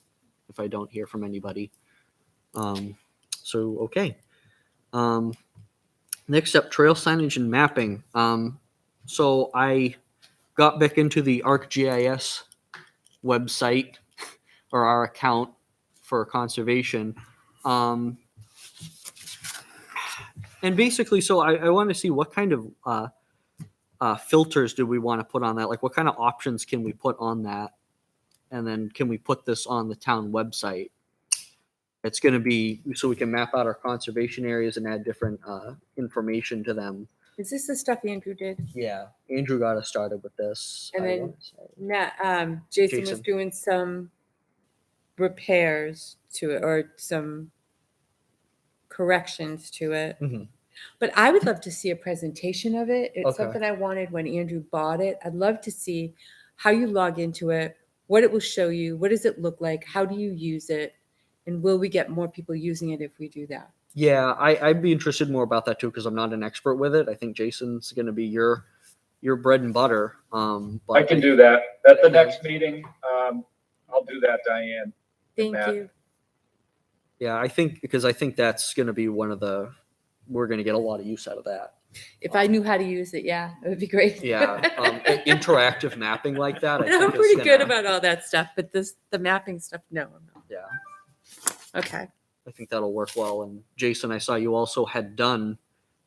if I don't hear from anybody. So okay. Next up, trail signage and mapping. So I got back into the ArcGIS website or our account for conservation. And basically, so I want to see what kind of filters do we want to put on that? Like, what kind of options can we put on that? And then can we put this on the town website? It's going to be so we can map out our conservation areas and add different information to them. Is this the stuff Andrew did? Yeah, Andrew got us started with this. And I then- wanna say. Nah, Jason was Jason. doing some repairs to it or some corrections to it. Mhm. But I would love to see a presentation of it. It's Okay. something I wanted when Andrew bought it. I'd love to see how you log into it, what it will show you, what does it look like, how do you use it, and will we get more people using it if we do that? Yeah, I'd be interested more about that too because I'm not an expert with it. I think Jason's going to be your bread and butter. But I can do that. At the next meeting, I'll do that, Diane. Thank Matt. you. Yeah, I think that's going to be we're going to get a lot of use out of that. If I knew how to use it, yeah, it would be great. Yeah, interactive mapping like that. And I'm pretty good about all that stuff, but the mapping stuff, no, I'm not. Yeah, Okay. I think that'll work well. And Jason, I saw you also had done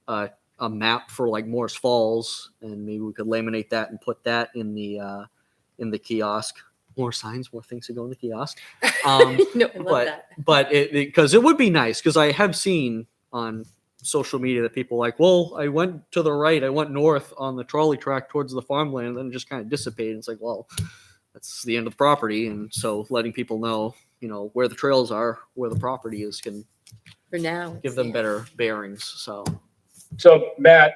a map for like Morris Falls, and maybe we could laminate that and put that in the kiosk. More signs, more things to go in the kiosk. No, I love that. But because it would be nice, because I have seen on social media that people are like, well, I went to the right, I went north on the trolley track towards the farmland, and then it just kind of dissipated. It's like, well, that's the end of the property, and so letting people know, where the trails are, where the property is, can For now. give them better bearings. So So Matt,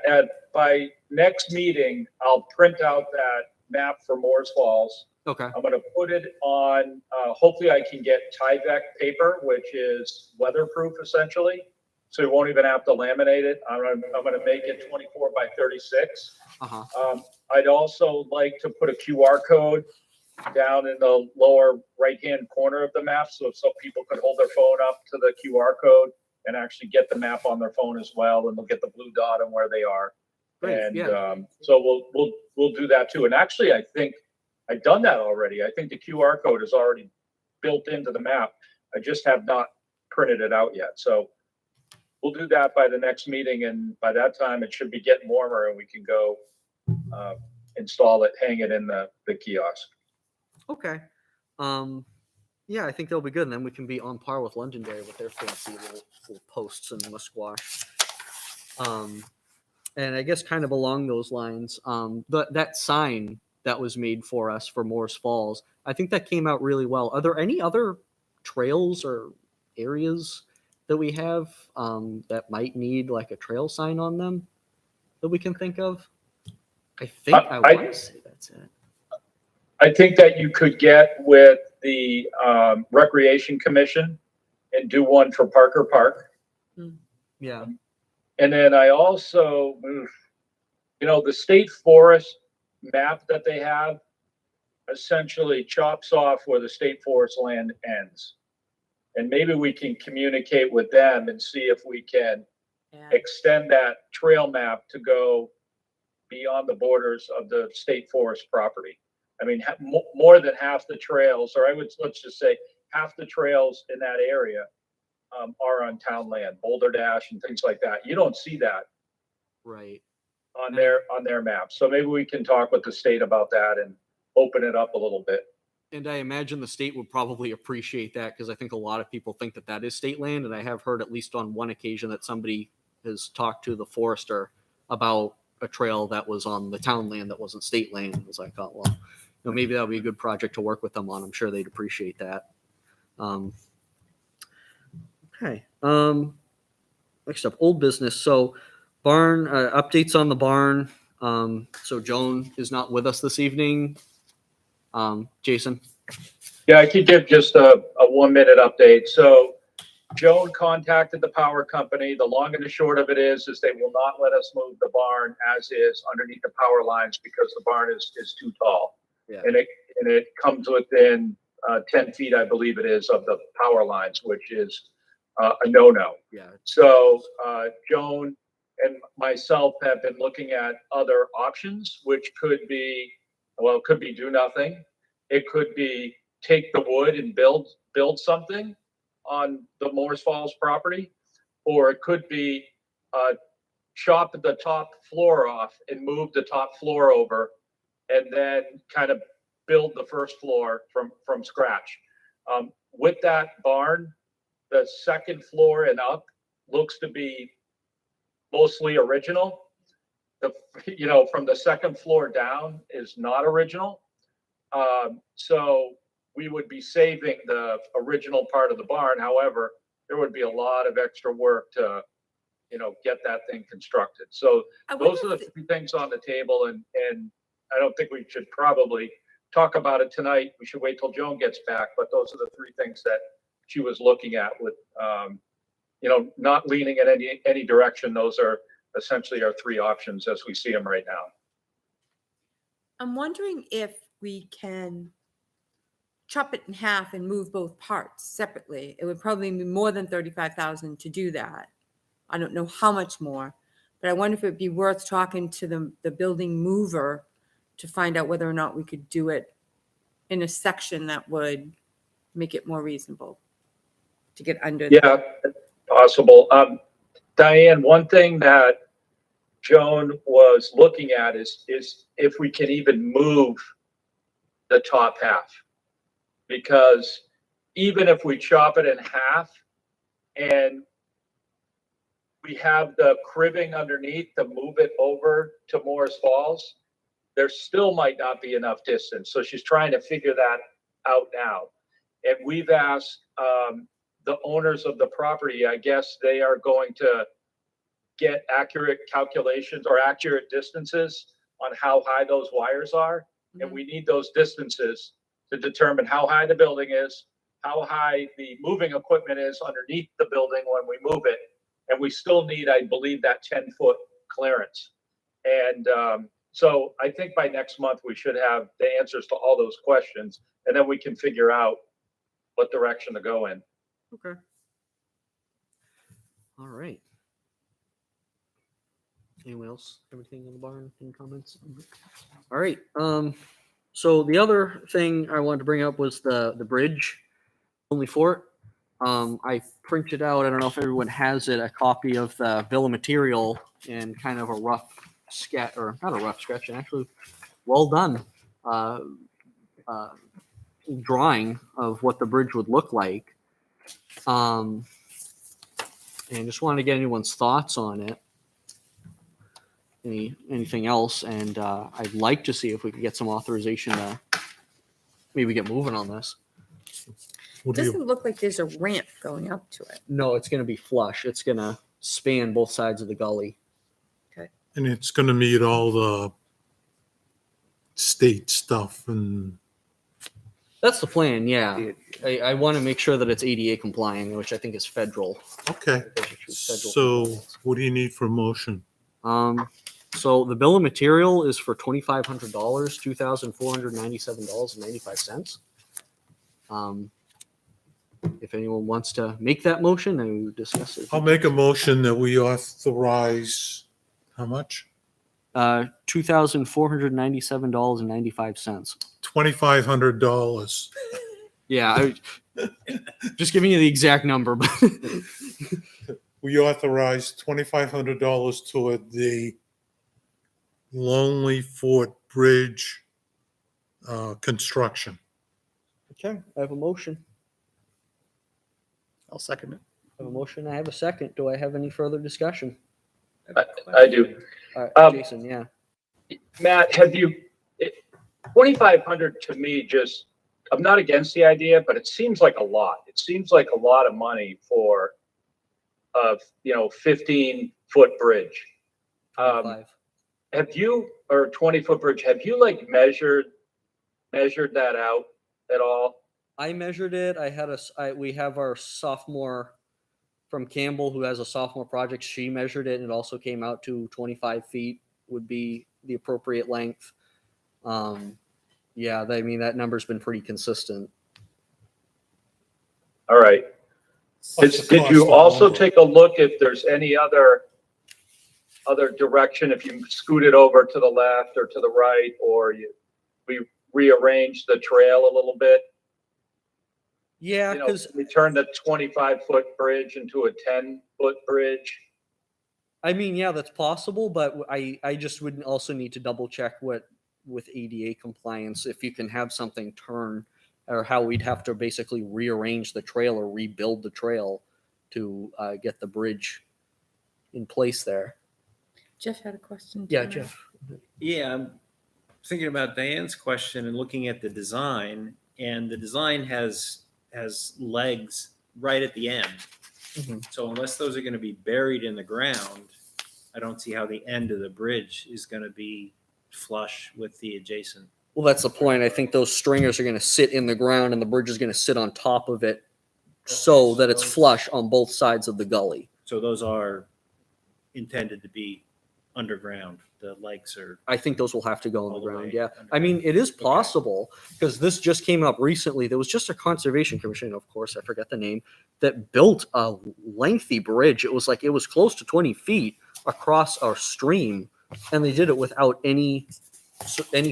by next meeting, I'll print out that map for Moore's Falls. okay, I'm gonna put it on, hopefully I can get Tyvek paper, which is weatherproof essentially. So we won't even have to laminate it. I'm gonna make it 24 by 36. I'd also like to put a QR code down in the lower right-hand corner of the map, so people could hold their phone up to the QR code and actually get the map on their phone as well, and they'll get the blue dot on where they are. Great, And yeah. so we'll do that too. And actually, I think I've done that already. I think the QR code is already built into the map. I just have not printed it out yet. So we'll do that by the next meeting, and by that time it should be getting warmer, and we can go install it, hang it in the kiosk. Okay. Yeah, I think that'll be good. And then we can be on par with Londonderry with their fancy little posts and musquash. And I guess kind of along those lines, that sign that was made for us for Morris Falls, I think that came out really well. Are there any other trails or areas that we have that might need like a trail sign on them that we can think of? I think I want to say that's it. I think that you could get with the Recreation Commission and do one for Parker Park. Yeah. And then I also, the state forest map that they have essentially chops off where the state forest land ends. And maybe we can communicate with them and see if we can extend that trail map to go beyond the borders of the state forest property. I mean, more than half the trails, or let's just say half the trails in that area are on town land, Boulder Dash and things like that. You don't see that Right. on their map. So maybe we can talk with the state about that and open it up a little bit. And I imagine the state would probably appreciate that because I think a lot of people think that is state land. And I have heard at least on one occasion that somebody has talked to the forester about a trail that was on the town land that wasn't state land. It was like, oh, well, maybe that would be a good project to work with them on. I'm sure they'd appreciate that. Okay. Next up, old business. So barn updates on the barn. So Joan is not with us this evening. Jason. Yeah, I could give just a 1-minute update. So Joan contacted the power company. The long and the short of it is they will not let us move the barn as is underneath the power lines because the barn is too tall. Yeah. And it comes within 10 feet, I believe it is, of the power lines, which is a no-no. Yeah. So Joan and myself have been looking at other options, which could be do nothing. It could be take the wood and build something on the Morris Falls property, or it could be chop the top floor off and move the top floor over, and then kind of build the first floor from scratch. With that barn, the second floor and up looks to be mostly original. From the second floor down is not original. So we would be saving the original part of the barn. However, there would be a lot of extra work to, get that thing constructed. So those are the few things on the table, and I don't think we should probably talk about it tonight. We should wait till Joan gets back, but those are the three things that she was looking at with, not leaning in any direction. Those are essentially our three options as we see them right now. I'm wondering if we can chop it in half and move both parts separately. It would probably be more than 35,000 to do that. I don't know how much more, but I wonder if it'd be worth talking to the building mover to find out whether or not we could do it in a section that would make it more reasonable to get under. Yeah, possible. Diane, one thing that Joan was looking at is if we can even move the top half. Because even if we chop it in half and we have the cribbing underneath to move it over to Morris Falls, there still might not be enough distance. So she's trying to figure that out now. And we've asked the owners of the property, I guess they are going to get accurate calculations or accurate distances on how high those wires are. And we need those distances to determine how high the building is, how high the moving equipment is underneath the building when we move it. And we still need, I believe, that 10-foot clearance. And so I think by next month, we should have the answers to all those questions, and then we can figure out what direction to go in. Okay. All right. Anyone else? Everything in the barn? Any comments? All right. So the other thing I wanted to bring up was the bridge, only fort. I printed out, I don't know if everyone has it, a copy of the bill of material and kind of a rough sketch, or not a rough sketch, actually well done drawing of what the bridge would look like. And just wanted to get anyone's thoughts on it. Anything else? And I'd like to see if we could get some authorization to maybe get moving on this. What It do you, doesn't look like there's a ramp going up to it. No, it's going to be flush. It's going to span both sides of the gully. and it's going to meet all the state stuff and That's the plan, yeah. I want to make sure that it's ADA compliant, which I think is federal. okay. So what do you need for a motion? So the bill of material is for $2,500, $2,497.95. If anyone wants to make that motion, then we would discuss it. I'll make a motion that we authorize, how much? $2,497.95. $2,500. Yeah, just giving you the exact number, but We authorize $2,500 toward the Lonely Fort Bridge construction. okay. I have a motion. I'll second it. I have a motion. I have a second. Do I have any further discussion? I do. All right, Jason, yeah. Matt, have you, 2,500 to me just, I'm not against the idea, but it seems like a lot. It seems like a lot of money for a 15-foot bridge. 25. Have you, or 20-foot bridge, have you like measured that out at all? I measured it. We have our sophomore from Campbell who has a sophomore project. She measured it and it also came out to 25 feet would be the appropriate length. Yeah, I mean, that number's been pretty consistent. All right. What's the Did cost you of also lumber? take a look if there's any other direction, if you scoot it over to the left or to the right, or we rearrange the trail a little bit? Yeah, because We turn the 25-foot bridge into a 10-foot bridge. I mean, yeah, that's possible, but I just would also need to double check with ADA compliance if you can have something turn, or how we'd have to basically rearrange the trail or rebuild the trail to get the bridge in place there. Jeff had a question. Yeah, too. Jeff. Yeah, I'm thinking about Diane's question and looking at the design, and the design has legs right at the end. Mhm. So unless those are going to be buried in the ground, I don't see how the end of the bridge is going to be flush with the adjacent Well, that's the point. I think those stringers are going to sit in the ground and the bridge is going to sit on top of it so that it's flush on both sides of the gully. So those are intended to be underground. The legs are I think those will have to go on all the the ground. way Yeah. I mean, underground. it is possible because this just came up recently. There was just a conservation commission, of course, I forget the name, that built a lengthy bridge. It was close to 20 feet across our stream, and they did it without any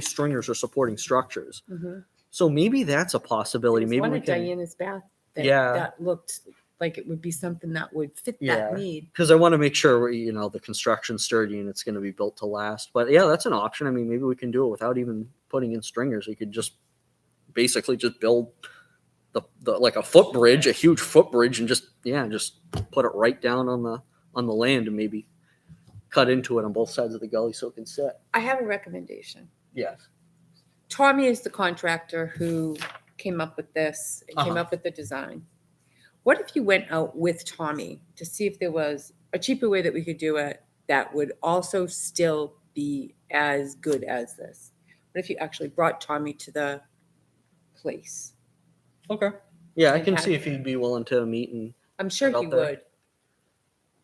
stringers or supporting structures. Mhm. So maybe that's a possibility. There was Maybe one we at can. Diana's bath Yeah. that looked like it would be something that would fit Yeah. that need. Because I want to make sure the construction's sturdy and it's going to be built to last. But yeah, that's an option. I mean, maybe we can do it without even putting in stringers. We could just basically just build the like a footbridge, a huge footbridge, and just put it right down on the land and maybe cut into it on both sides of the gully so it can sit. I have a recommendation. Yes. Tommy is the contractor who came up with this, and came Uh-huh. up with the design. What if you went out with Tommy to see if there was a cheaper way that we could do it that would also still be as good as this? What if you actually brought Tommy to the place? Okay. Yeah, I And can have- see if he'd be willing to meet and. I'm sure Out he there. would.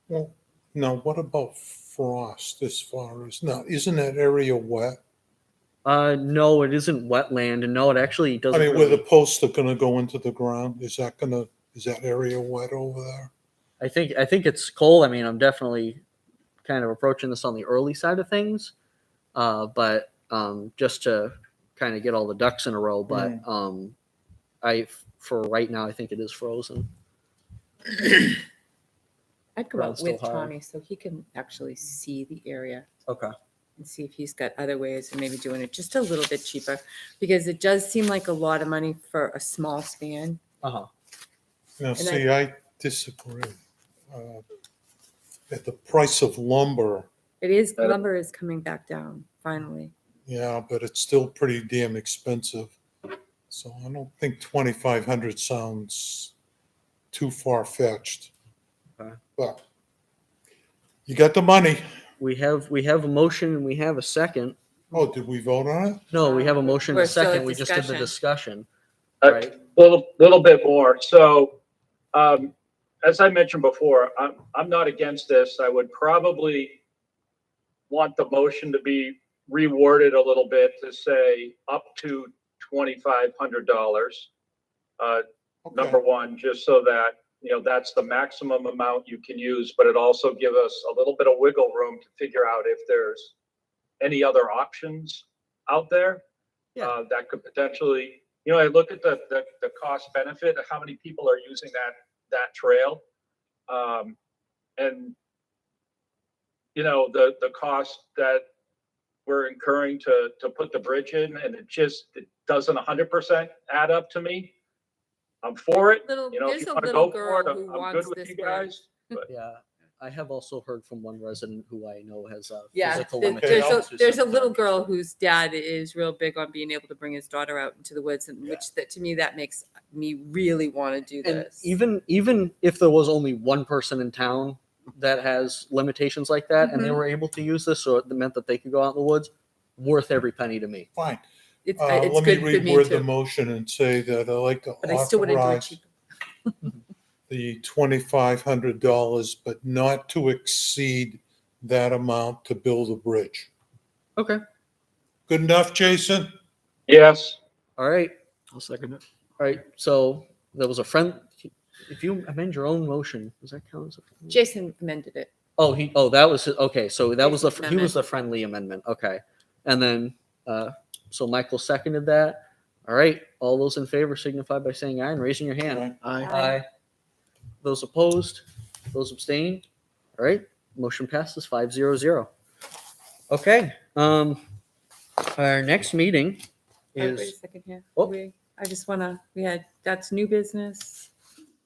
Well, now what about frost as far as, now, isn't that area wet? No, it isn't wetland, and no, it actually I doesn't. mean, where the really- posts are gonna go into the ground, is that area wet over there? I think it's cold. I mean, I'm definitely kind of approaching this on the early side of things, but just to kind of get all the ducks in a row. But for right now, I think it is frozen. I'd go Ground's out with still hard. Tommy so he can actually see the area Okay. and see if he's got other ways of maybe doing it just a little bit cheaper, because it does seem like a lot of money for a small span. Uh huh. Now, I- see, I disagree. At the price of lumber, Lumber is coming back down finally. yeah, but it's still pretty damn expensive. So I don't think 2,500 sounds too far-fetched. Okay. But you got the money. We have a motion and we have a second. Oh, did we vote on it? No, we have a motion and We're a still second. at We just did the discussion. Uh, Right. Little bit more. So, as I mentioned before, I'm not against this. I would probably want the motion to be reworded a little bit to say up to $2,500. Number one, just so that, that's the maximum amount you can use, but it also gives us a little bit of wiggle room to figure out if there's any other options out there. Yeah. That could potentially, I look at the cost benefit of how many people are using that trail. And, the cost that we're incurring to put the bridge in, and it doesn't 100% add up to me. I'm for it. Little, If you there's a want to little go for girl it, who I'm wants good with this you bridge. guys. Yeah. I have also heard from one resident who I know has a Yeah, physical there's limitations. there's a little girl whose dad is real big on being able to bring his daughter out into the woods, and to me that makes me really want to do And this. even if there was only one person in town that has limitations like that, and they were able to use this, so it meant that they could go out in the woods, worth every penny to me. Fine. It's Let me good for me reword the too, motion and say that I'd like to but I still want to do it authorize cheaper. the $2,500, but not to exceed that amount to build a bridge. Okay. Good enough, Jason? Yes. All right. I'll second it. All right. So there was a friend. If you amend your own motion, does that count as a? Jason amended it. Oh, that was okay. So that was Jason's he was the friendly amendment. Okay, and then so Michael seconded that. All right. All those in favor signify by saying aye and raising your hand. Aye. Aye. Those opposed, those abstain. All right. Motion passes 5-0-0. Okay. Our next meeting Wait a is. second here. Oh. I just want to, that's new business,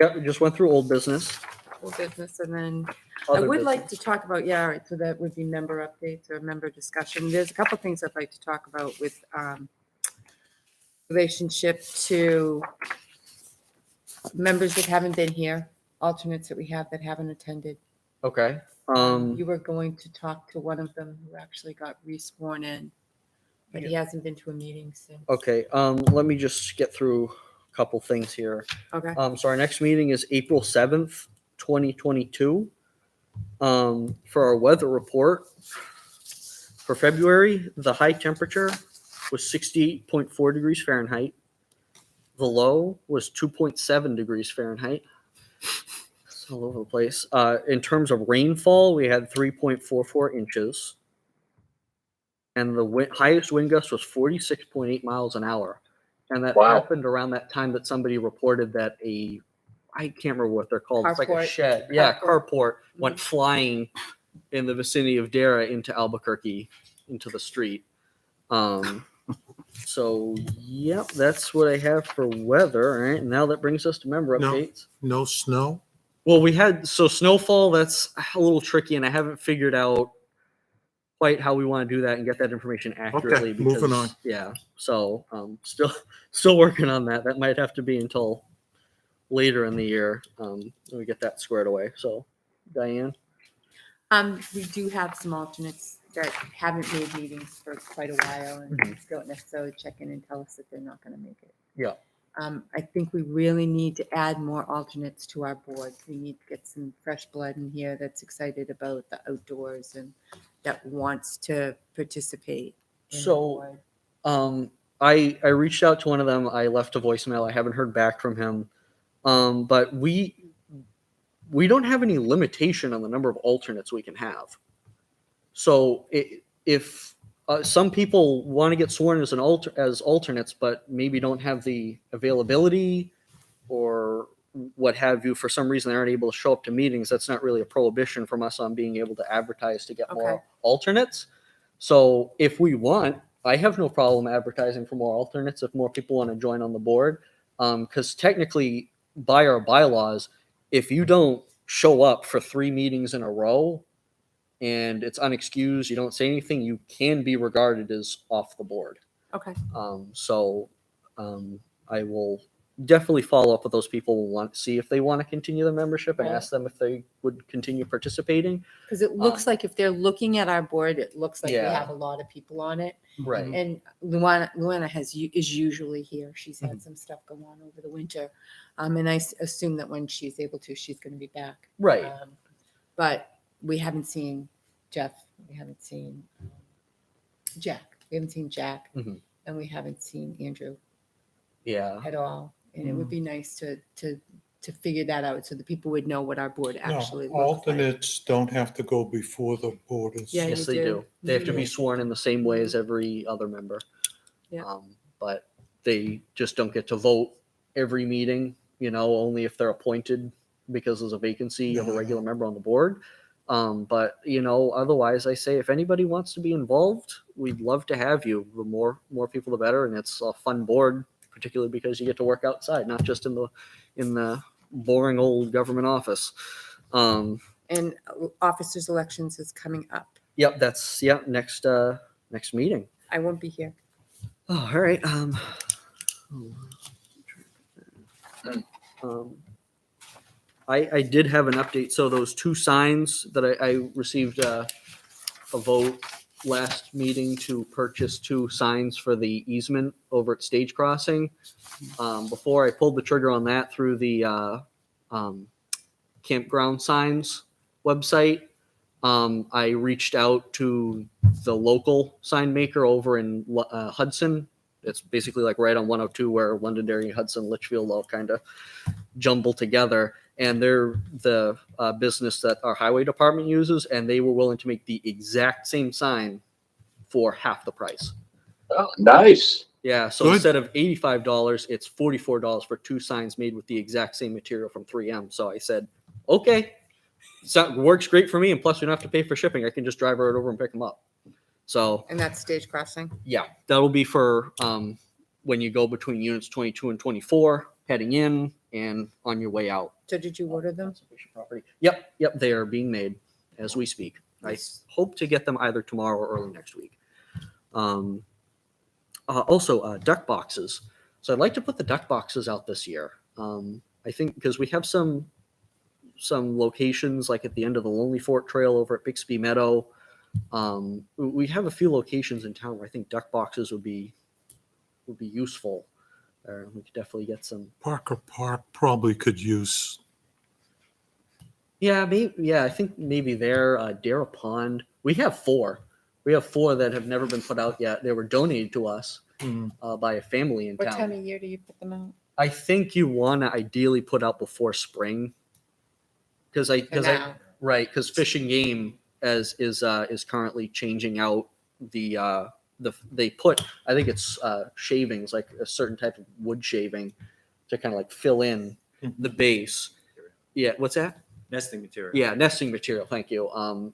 Yeah, we just went through old business. old business, and then I other would like to business. talk about, yeah, all right, so that would be member updates or member discussion. There's a couple things I'd like to talk about with relationship to members that haven't been here, alternates that we have that haven't attended. Okay. You were going to talk to one of them who actually got re-sworn in. but he hasn't been to a meeting since. Okay, let me just get through a couple things here. Okay. So our next meeting is April 7th, 2022. For our weather report for February, the high temperature was 68.4 degrees Fahrenheit. The low was 2.7 degrees Fahrenheit. It's all over the place. In terms of rainfall, we had 3.44 inches. And the highest wind gust was 46.8 miles an hour. And that Wow. happened around that time that somebody reported that I can't remember what they're called. It's like a Carport. shed. Yeah, Carport. carport went flying in the vicinity of Dara into Albuquerque, into the street. So, yep, that's what I have for weather. All right, and now that brings us to member No. updates. No snow? Well, snowfall, that's a little tricky, and I haven't figured out quite how we want to do that and get that information accurately. Okay, moving on. Yeah, so still working on that. That might have to be until later in the year when we get that squared away. So, Diane. We do have some alternates that haven't made meetings for quite a while and don't necessarily check in and tell us that they're not going to make it. Yeah. I think we really need to add more alternates to our board. We need to get some fresh blood in here that's excited about the outdoors and that wants to participate. In the So, board. I reached out to one of them. I left a voicemail. I haven't heard back from him. But we don't have any limitation on the number of alternates we can have. So if some people want to get sworn as as alternates, but maybe don't have the availability or what have you, for some reason they aren't able to show up to meetings, that's not really a prohibition from us on being able to advertise to get more Okay. alternates. So if we want, I have no problem advertising for more alternates if more people want to join on the board. Because technically, by our bylaws, if you don't show up for 3 meetings in a row and it's unexcused, you don't say anything, you can be regarded as off the board. Okay. I will definitely follow up with those people who want to see if they want to continue the membership and Right. ask them if they would continue participating. Because it looks like if they're looking at our board, it looks like we Yeah. have a lot of people on it. Right. And Luana is usually here. She's had Mm-hmm. some stuff go on over the winter. And I assume that when she's able to, she's going to be back. Right. But we haven't seen Jeff. We haven't seen Jack. We haven't seen Jack. Mhm. And we haven't seen Andrew Yeah. at all. And it would be nice to figure that out so that people would know what our board No, actually looks like. alternates don't have to go before the board is. Yeah, Yes, you they do. do. They have to be Mhm. sworn in the same way as every other member. Yeah. But they just don't get to vote every meeting, only if they're appointed because there's a vacancy of a No, regular member on the board. But otherwise I say if anybody wants to be involved, we'd love to have you. The more people the better, and it's a fun board, particularly because you get to work outside, not just in the boring old government office. And officers' elections is coming up. Yep, that's next meeting. I won't be here. Oh, all right. I did have an update. So those 2 signs that I received a vote last meeting to purchase 2 signs for the easement over at Stage Crossing. Before I pulled the trigger on that through the campground signs website, I reached out to the local sign maker over in Hudson. It's basically like right on 102 where Londonderry, Hudson, Litchfield all kind of jumble together. And they're the business that our highway department uses, and they were willing to make the exact same sign for half the price. Oh, nice. Yeah, so Good. instead of $85, it's $44 for 2 signs made with the exact same material from 3M. So I said, okay, so works great for me, and plus we don't have to pay for shipping. I can just drive right over and pick them up. So And that's Stage Crossing. yeah, that'll be for when you go between units 22 and 24, heading in and on your way out. So did you order them? Property. Yep, they are being made as we speak. Nice. I hope to get them either tomorrow or early next week. Also, duck boxes. So I'd like to put the duck boxes out this year. I think because we have some locations like at the end of the Lonely Fort Trail over at Bixby Meadow, We have a few locations in town where I think duck boxes would be useful. We could definitely get some. Parker Park probably could use. Yeah, maybe. Yeah, I think maybe there. Dara Pond. We have 4. We have 4 that have never been put out yet. They were donated to us by a family in What town. time of year do you put them out? I think you want to ideally put out before spring, because now. right, because Fish and Game is currently changing out they put, I think it's shavings, like a certain type of wood shaving to kind of like fill in the base. Yeah, what's that? Nesting material. Yeah, nesting material. Thank you.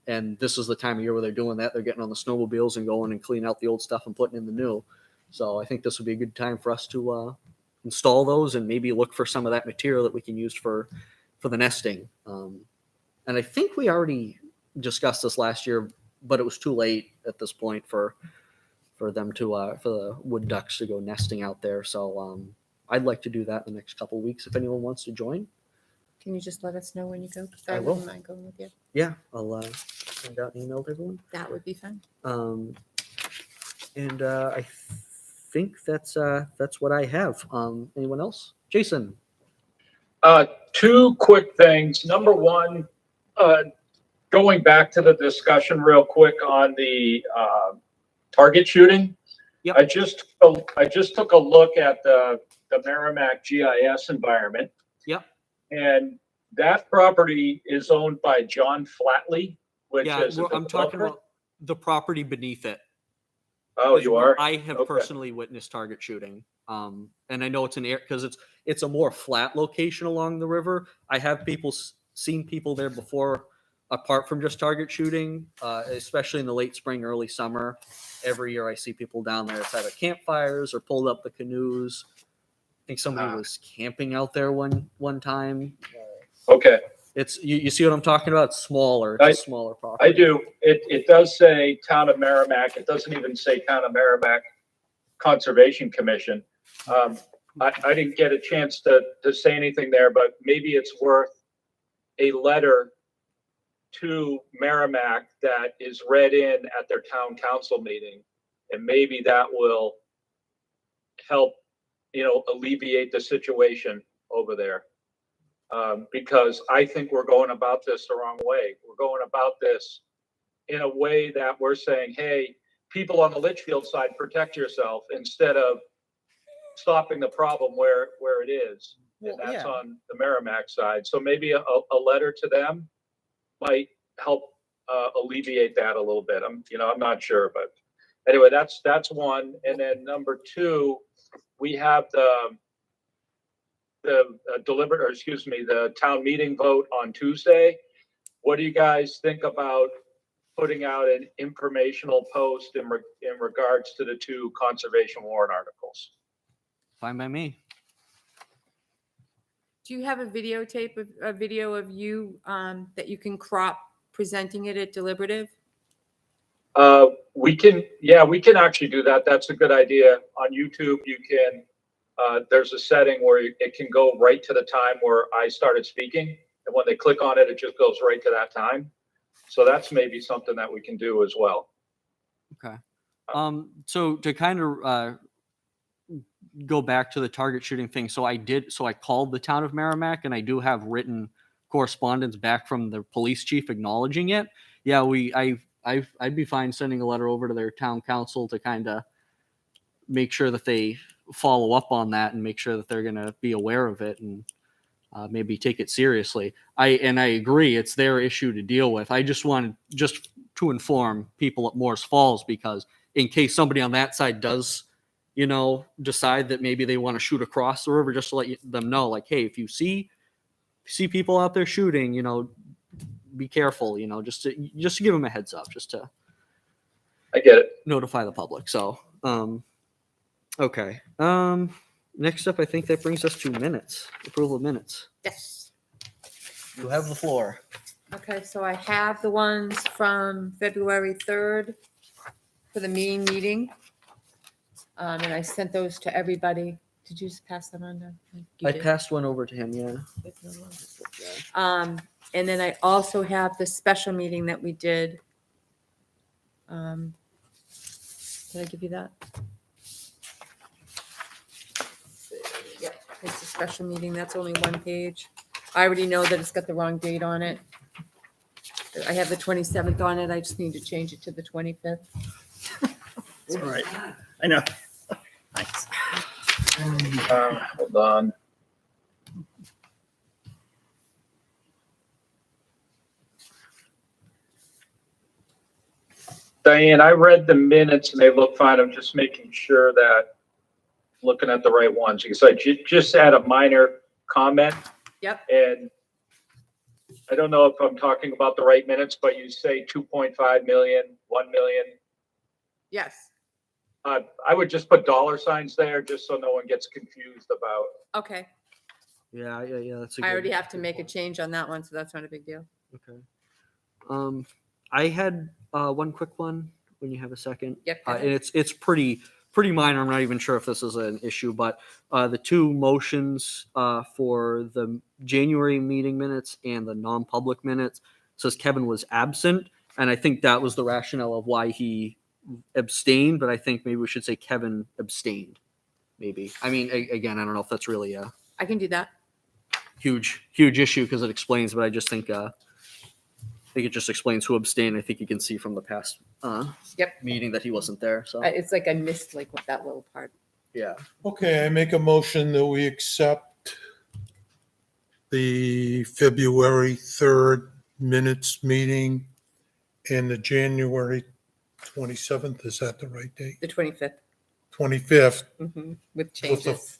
And this is the time of year where they're doing that. They're getting on the snowmobiles and going and cleaning out the old stuff and putting in the new. So I think this would be a good time for us to install those and maybe look for some of that material that we can use for the nesting. And I think we already discussed this last year, but it was too late at this point for them to for the wood ducks to go nesting out there. So I'd like to do that in the next couple of weeks if anyone wants to join. Can you just let us know when you go? 'Cause I will. wouldn't mind going with you. Yeah, I'll send out an email to everyone. That would be fun. And I think that's what I have. Anyone else? Jason. 2 quick things. Number one, going back to the discussion real quick on the target shooting. Yep. I just took a look at the Merrimack GIS environment. Yep. And that property is owned by John Flatley, which Yeah, is a I'm talking developer. about the property beneath it. Oh, you are? I have Okay. personally witnessed target shooting. And I know it's an air because it's a more flat location along the river. I have seen people there before, apart from just target shooting, especially in the late spring, early summer. Every year I see people down there. It's either campfires or pulled up the canoes. I think somebody was camping out there one time. Okay. It's you see what I'm talking about? It's smaller. It's a smaller property. I do. It does say Town of Merrimack. It doesn't even say Town of Merrimack Conservation Commission. I didn't get a chance to say anything there, but maybe it's worth a letter to Merrimack that is read in at their town council meeting. And maybe that will help, alleviate the situation over there. Because I think we're going about this the wrong way. We're going about this in a way that we're saying, hey, people on the Litchfield side, protect yourself, instead of stopping the problem where it is. And Well, that's yeah. on the Merrimack side. So maybe a letter to them might help alleviate that a little bit. I'm not sure, but anyway, that's one. And then number 2, we have the town meeting vote on Tuesday. What do you guys think about putting out an informational post in regards to the 2 conservation warrant articles? Fine by me. Do you have a video of you that you can crop presenting it at deliberative? We can actually do that. That's a good idea. On YouTube, you can, there's a setting where it can go right to the time where I started speaking. And when they click on it, it just goes right to that time. So that's maybe something that we can do as well. Okay. So to kind of go back to the target shooting thing. So I called the town of Merrimack, and I do have written correspondence back from the police chief acknowledging it. Yeah, I'd be fine sending a letter over to their town council to kind of make sure that they follow up on that and make sure that they're going to be aware of it and maybe take it seriously. I agree, it's their issue to deal with. I just wanted to inform people at Morse Falls, because in case somebody on that side does, decide that maybe they want to shoot across the river, just to let them know, like, hey, if you see people out there shooting, be careful, just to give them a heads up, just to I get it. notify the public. So, okay. Next up, I think that brings us to minutes, approval of minutes. Yes. You have the floor. Okay, so I have the ones from February 3rd for the meeting. And I sent those to everybody. Did you just pass them on? I passed one over to him, yeah. And then I also have the special meeting that we did Did I give you that? Yep, it's a special meeting. That's only one page. I already know that it's got the wrong date on it. I have the 27th on it. I just need to change it to the 25th. It's all right. I know. Nice. Hold on. Diane, I read the minutes and they look fine. I'm just making sure that looking at the right ones, because I just had a minor comment. Yep. And I don't know if I'm talking about the right minutes, but you say 2.5 million, 1 million. Yes. I would just put dollar signs there just so no one gets confused about. Okay. Yeah. That's a I already good- have to make a change on that one, so that's not a big deal. Okay. I had one quick one when you have a second. Yep, go And ahead. it's pretty minor. I'm not even sure if this is an issue, but the two motions for the January meeting minutes and the non-public minutes says Kevin was absent, and I think that was the rationale of why he abstained. But I think maybe we should say Kevin abstained. Maybe. I mean, again, I don't know if that's really a I can do that. huge issue because it explains, but I just think it just explains who abstained. I think you can see from the past Yep. meeting that he wasn't there. So It's like I missed like that little part. yeah. Okay, I make a motion that we accept the February 3rd minutes meeting and the January 27th. Is that the right date? The 25th. 25th, With with the changes.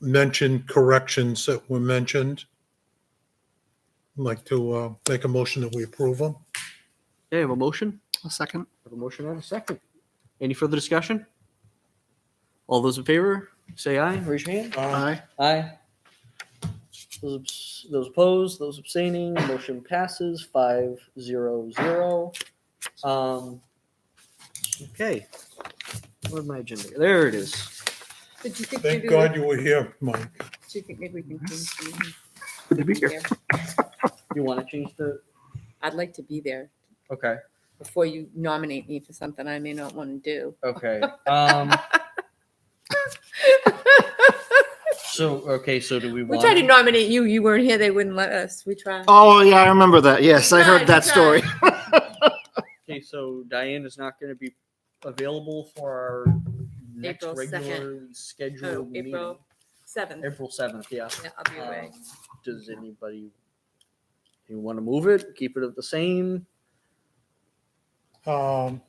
mentioned corrections that were mentioned. I'd like to make a motion that we approve them. Okay, I have a motion. A second. I have a motion and a second. Any further discussion? All those in favor, say aye. Raise your hand. Aye. Aye. Those opposed, those abstaining, motion passes 5-0-0. Okay. Where's my agenda? There it is. Did you think Thank maybe God you were here, Mike. do you think maybe we can change the meeting? Good to be here. You want to change the? I'd like to be there Okay. before you nominate me for something I may not want to do. Okay. So do we We want? tried to nominate you. You weren't here. They wouldn't let us. We tried. Oh, yeah, I remember that. Yes, I heard that Try. story. Okay, so Diane is not going to be available for our next April 2nd. regularly scheduled meeting. April 7th. April 7th, yeah. Yeah, I'll be away. Does anybody you want to move it? Keep it at the same? For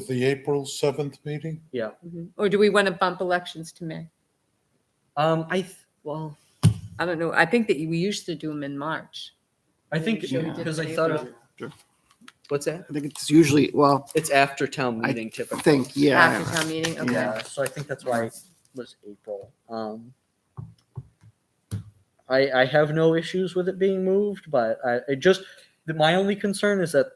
the April 7th meeting. Yeah. Or do we want to bump elections to May? Well, I don't know. I think that we used to do them in March. I think Sure, we did because in I thought. April. Sure. What's that? I think it's usually, well, It's after town I meeting typically. think, yeah. After town meeting. Okay. Yeah, so I think that's why it was April. I have no issues with it being moved, but my only concern is that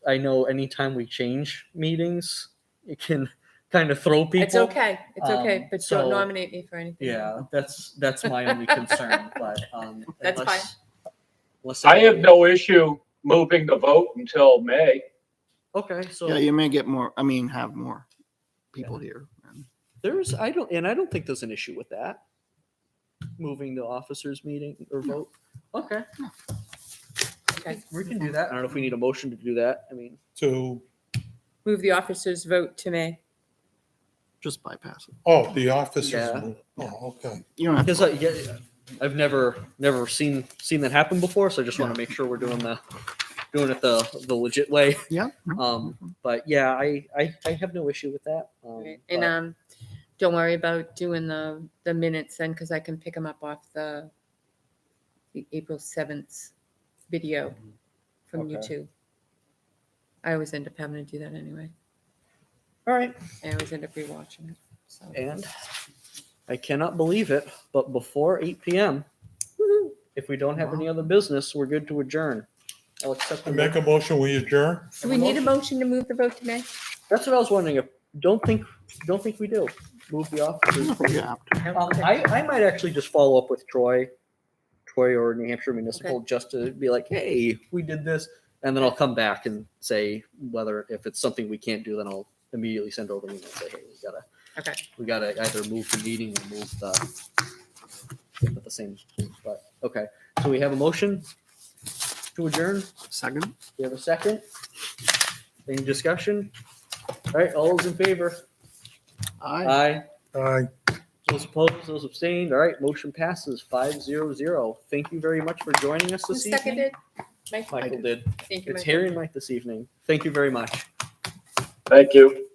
I know anytime we change meetings, it can kind of throw people. It's okay. It's okay. But so- don't nominate me for anything. Yeah, that's my only concern. But That's unless I have no issue moving the vote until May. Okay, so Yeah, you may get more, have more people here. I don't think there's an issue with that. Moving the officers meeting or vote. Okay. Okay. We can do that. I don't know if we need a motion to do that. I mean, To, Move the officers' vote to May. Just bypass it. the office is Yeah. moved. Oh, okay. You don't have because to. I've never seen that happen before, so I just want to make sure we're doing it the legit way. Yeah. But yeah, I have no issue with that. Right. But- And don't worry about doing the minutes then, because I can pick them up off the April 7th video from Okay. YouTube. I always end up having to do that anyway. all right. I always end up rewatching it. So. And I cannot believe it, but before 8 p.m., Woohoo. if we don't have any other business, we're good to adjourn. I'll accept I the make a motion, we adjourn? Do we need a motion to move the vote to May? That's what I was wondering. Don't think we do. Move the officers. Yeah. I might actually just follow up with Troy or New Hampshire Municipal just to be like, hey, we did this. And then I'll come back and say whether, if it's something we can't do, then I'll immediately send over an email and say, hey, Okay. we gotta either move the meeting or move the same thing. But, okay. So we have a motion to adjourn. Second? We have a second. Any discussion? All right, all those in favor? Aye. Aye. Those opposed, those abstained. All right, motion passes 5-0-0. Thank you very much for joining us Who this evening. seconded? Mike? Michael did. Thank you, It's Michael. Harry and Mike this evening. Thank you very much. Thank you.